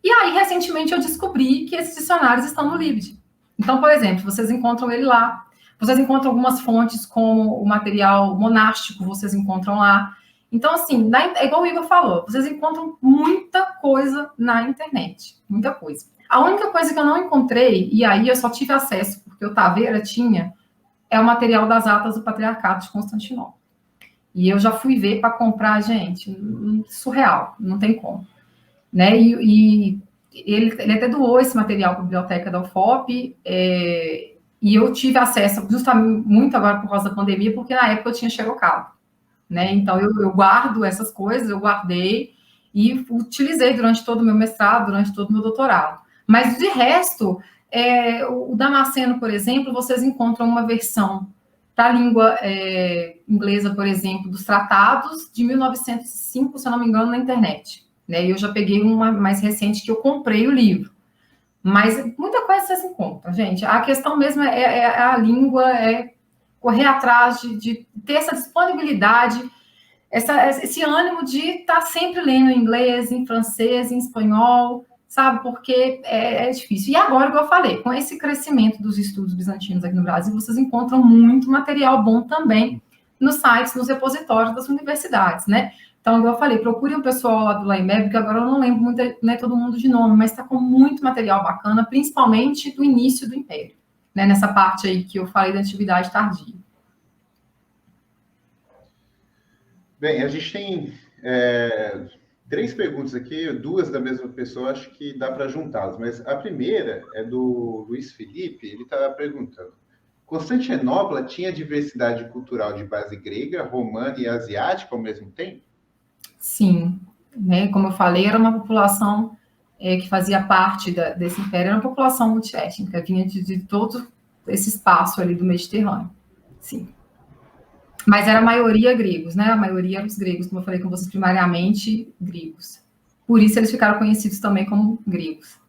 E: E aí, recentemente, eu descobri que esses dicionários estão no Libd. Então, por exemplo, vocês encontram ele lá. Vocês encontram algumas fontes, como o material monástico, vocês encontram lá. Então, assim, é igual o Igor falou, vocês encontram muita coisa na internet, muita coisa. A única coisa que eu não encontrei, e aí eu só tive acesso, porque o Taveira tinha, é o material das atas do Patriarcado de Constantinopla. E eu já fui ver para comprar, gente, surreal, não tem como. Né? E ele até doou esse material para a biblioteca da UFOP, e eu tive acesso, justamente muito agora por causa da pandemia, porque na época eu tinha xerocado. Né? Então, eu guardo essas coisas, eu guardei e utilizei durante todo o meu mestrado, durante todo o meu doutorado. Mas, de resto, o Damasceno, por exemplo, vocês encontram uma versão para a língua inglesa, por exemplo, dos tratados de 1905, se eu não me engano, na internet. Né? E eu já peguei uma mais recente que eu comprei o livro. Mas muita coisa vocês encontram, gente. A questão mesmo é a língua, correr atrás de ter essa disponibilidade, esse ânimo de estar sempre lendo em inglês, em francês, em espanhol, sabe? Porque é difícil. E agora, como eu falei, com esse crescimento dos estudos bizantinos aqui no Brasil, vocês encontram muito material bom também nos sites, nos repositórios das universidades, né? Então, igual eu falei, procure um pessoal lá do LAIMEB, porque agora eu não lembro muito, né, todo mundo de nome, mas está com muito material bacana, principalmente do início do Império, né, nessa parte aí que eu falei da atividade tardia.
D: Bem, a gente tem 3 perguntas aqui, 2 da mesma pessoa, acho que dá para juntá-las, mas a primeira é do Luiz Felipe, ele está perguntando: Constantinopla tinha diversidade cultural de base grega, romana e asiática ao mesmo tempo?
E: Sim, né? Como eu falei, era uma população que fazia parte desse império, era uma população multiétnica, vinha de todo esse espaço ali do Mediterrâneo, sim. Mas era a maioria gregos, né? A maioria eram os gregos, como eu falei com vocês, primariamente gregos. Por isso eles ficaram conhecidos também como gregos.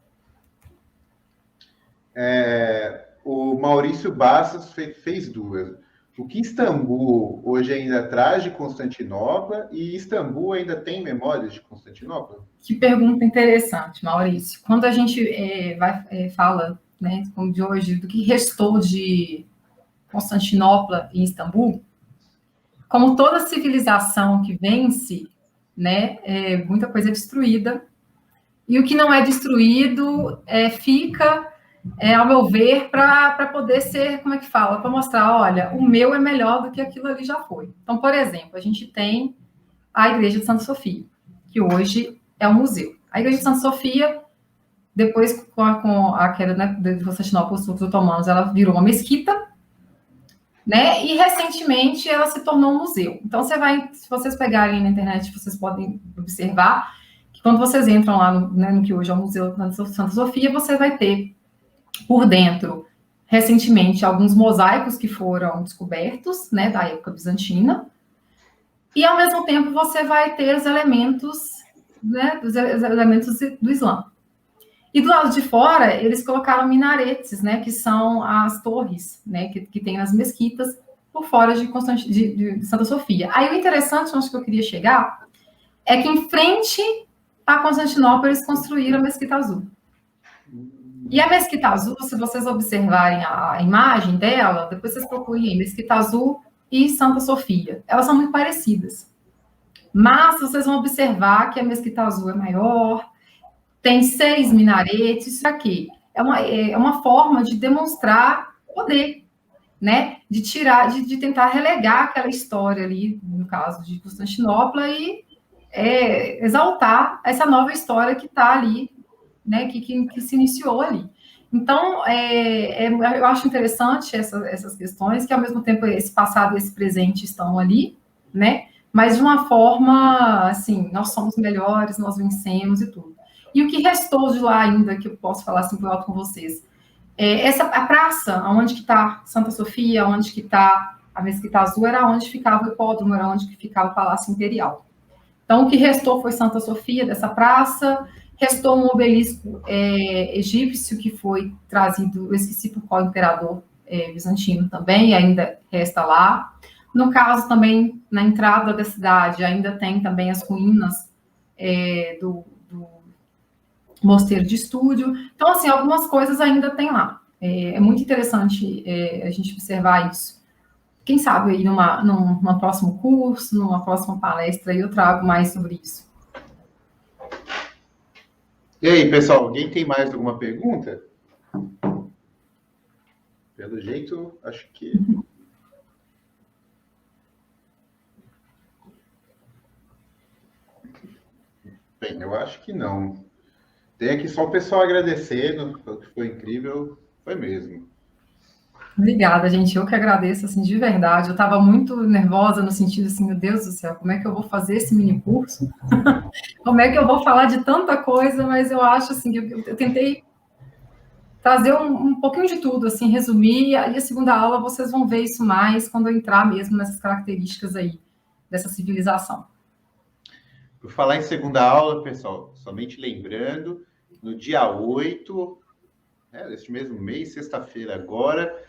D: O Maurício Bastos fez 2. O que Istambul hoje ainda traz de Constantinopla, e Istambul ainda tem memórias de Constantinopla?
E: Que pergunta interessante, Maurício. Quando a gente fala, né, como de hoje, do que restou de Constantinopla e Istambul, como toda civilização que vence, né, muita coisa é destruída, e o que não é destruído fica... ao meu ver, para poder ser, como é que fala? Para mostrar, olha, o meu é melhor do que aquilo ali já foi. Então, por exemplo, a gente tem a Igreja de Santa Sofia, que hoje é um museu. A Igreja de Santa Sofia, depois com a queda, né, de Constantinopla, os turcos otomanos, ela virou uma mesquita, né? E recentemente ela se tornou um museu. Então, se vocês pegarem na internet, vocês podem observar que quando vocês entram lá no que hoje é o Museu de Santa Sofia, você vai ter por dentro, recentemente, alguns mosaicos que foram descobertos, né, da época bizantina, e, ao mesmo tempo, você vai ter os elementos, né, os elementos do Islã. E do lado de fora, eles colocaram minaretes, né, que são as torres, né, que tem nas mesquitas, por fora de Santa Sofia. Aí, o interessante, onde que eu queria chegar, é que, em frente a Constantinopla, eles construíram a Mesquita Azul. E a Mesquita Azul, se vocês observarem a imagem dela, depois vocês procurem Mesquita Azul e Santa Sofia. Elas são muito parecidas. Mas vocês vão observar que a Mesquita Azul é maior, tem 6 minaretes. Isso aqui é uma forma de demonstrar poder, né? De tentar relegar aquela história ali, no caso de Constantinopla, e exaltar essa nova história que está ali, né, que se iniciou ali. Então, eu acho interessante essas questões, que ao mesmo tempo esse passado e esse presente estão ali, né, mas de uma forma, assim, nós somos melhores, nós vencemos e tudo. E o que restou de lá ainda, que eu posso falar assim por alto com vocês, a praça, onde que está Santa Sofia, onde que está a Mesquita Azul, era onde ficava o hipódromo, era onde que ficava o Palácio Imperial. Então, o que restou foi Santa Sofia, dessa praça, restou um obelisco egípcio que foi trazido, eu esqueci por qual imperador bizantino também, ainda resta lá. No caso, também, na entrada da cidade, ainda tem também as ruínas do Mosteiro de Estúdio. Então, assim, algumas coisas ainda tem lá. É muito interessante a gente observar isso. Quem sabe aí num próximo curso, numa próxima palestra, eu trago mais sobre isso.
D: E aí, pessoal, alguém tem mais alguma pergunta? Pelo jeito, acho que... Bem, eu acho que não. Tem aqui só o pessoal agradecendo, que foi incrível, foi mesmo.
E: Obrigada, gente. Eu que agradeço, assim, de verdade. Eu estava muito nervosa no sentido assim, meu Deus do céu, como é que eu vou fazer esse mini curso? Como é que eu vou falar de tanta coisa? Mas eu acho, assim, eu tentei trazer um pouquinho de tudo, assim, resumir, e a segunda aula vocês vão ver isso mais quando eu entrar mesmo nessas características aí dessa civilização.
D: Por falar em segunda aula, pessoal, somente lembrando, no dia 8, deste mesmo mês, sexta-feira agora,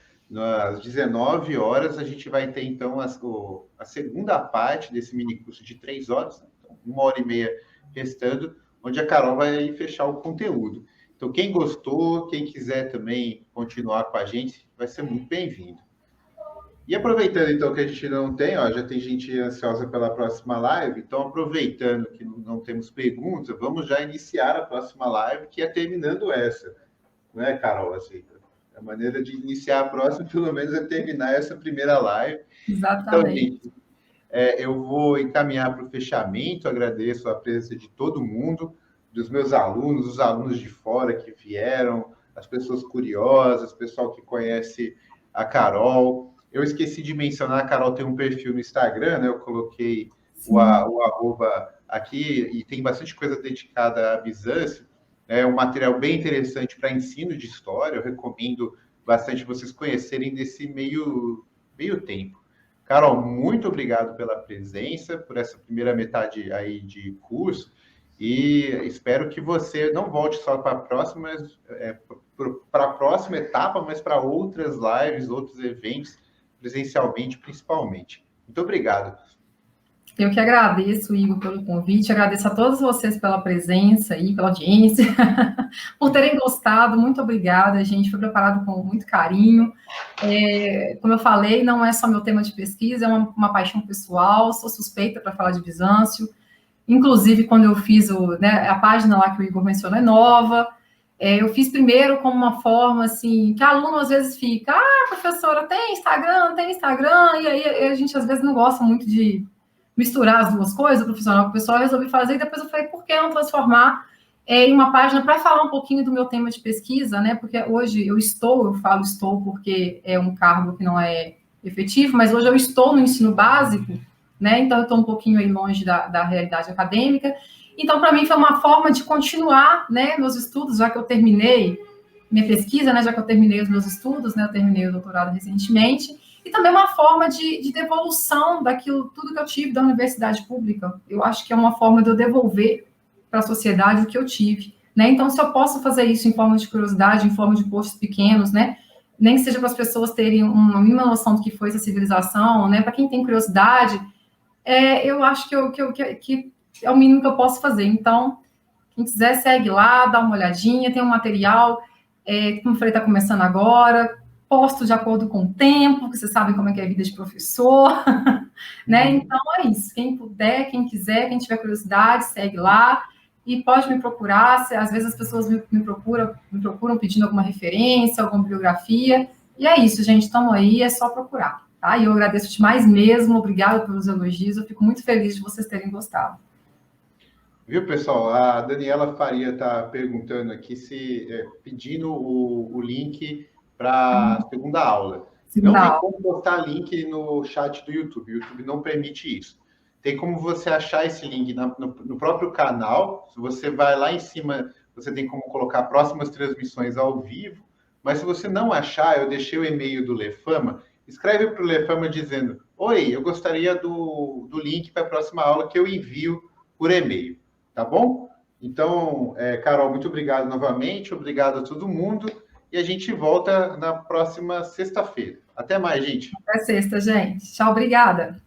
D: às 19 horas, a gente vai ter, então, a segunda parte desse mini curso de 3 horas, então, 1h30 restando, onde a Carol vai fechar o conteúdo. Então, quem gostou, quem quiser também continuar com a gente, vai ser muito bem-vindo. E aproveitando, então, que a gente não tem, já tem gente ansiosa pela próxima live, então, aproveitando que não temos perguntas, vamos já iniciar a próxima live, que é terminando essa. Não é, Carol? Assim, a maneira de iniciar a próxima, pelo menos, é terminar essa primeira live.
E: Exatamente.
D: Então, gente, eu vou encaminhar para o fechamento, agradeço a presença de todo mundo, dos meus alunos, os alunos de fora que vieram, as pessoas curiosas, o pessoal que conhece a Carol. Eu esqueci de mencionar, a Carol tem um perfil no Instagram, né? Eu coloquei o arroba aqui, e tem bastante coisa dedicada a Bizâncio. É um material bem interessante para ensino de história, eu recomendo bastante vocês conhecerem desse meio tempo. Carol, muito obrigado pela presença, por essa primeira metade aí de curso, e espero que você não volte só para a próxima, para a próxima etapa, mas para outras lives, outros eventos, presencialmente, principalmente. Muito obrigado.
E: Eu que agradeço, Igor, pelo convite, agradeço a todos vocês pela presença e pela audiência, por terem gostado, muito obrigada, a gente foi preparado com muito carinho. Como eu falei, não é só meu tema de pesquisa, é uma paixão pessoal, sou suspeita para falar de Bizâncio, inclusive quando eu fiz a página lá que o Igor mencionou é nova, eu fiz primeiro como uma forma, assim, que aluno às vezes fica, professora, tem Instagram, e aí a gente às vezes não gosta muito de misturar as duas coisas, o profissional com o pessoal, eu resolvi fazer, e depois eu falei, por que não transformar em uma página para falar um pouquinho do meu tema de pesquisa, né, porque hoje eu falo estou porque é um cargo que não é efetivo, mas hoje eu estou no ensino básico, né, então eu estou um pouquinho aí longe da realidade acadêmica, então para mim foi uma forma de continuar, né, meus estudos, já que eu terminei minha pesquisa, né, já que eu terminei os meus estudos, né, eu terminei o doutorado recentemente, e também uma forma de devolução daquilo, tudo que eu tive da universidade pública. Eu acho que é uma forma de eu devolver para a sociedade o que eu tive, né? Então, se eu posso fazer isso em forma de curiosidade, em forma de posts pequenos, né? Nem que seja para as pessoas terem uma mínima noção do que foi essa civilização, né? Para quem tem curiosidade, eu acho que é o mínimo que eu posso fazer. Então, quem quiser, segue lá, dá uma olhadinha, tem um material, como eu falei, está começando agora, posto de acordo com o tempo, porque vocês sabem como é que é a vida de professor, né? Então, é isso. Quem puder, quem quiser, quem tiver curiosidade, segue lá e pode me procurar. Às vezes as pessoas me procuram pedindo alguma referência, alguma bibliografia. E é isso, gente. Estamos aí, é só procurar, tá? E eu agradeço demais mesmo. Obrigada pelos elogios. Eu fico muito feliz de vocês terem gostado.
D: Viu, pessoal? A Daniela Faria está perguntando aqui pedindo o link para a segunda aula. Não tem como botar link no chat do YouTube. O YouTube não permite isso. tem como você achar esse link no próprio canal. Se você vai lá em cima, você tem como colocar próximas transmissões ao vivo. Mas se você não achar, eu deixei o e-mail do Lefama. Escreve para o Lefama dizendo: oi, eu gostaria do link para a próxima aula que eu envio por e-mail. Tá bom? Então, Carol, muito obrigado novamente. Obrigado a todo mundo. E a gente volta na próxima sexta-feira. Até mais, gente.
E: Até sexta, gente. Tchau, obrigada.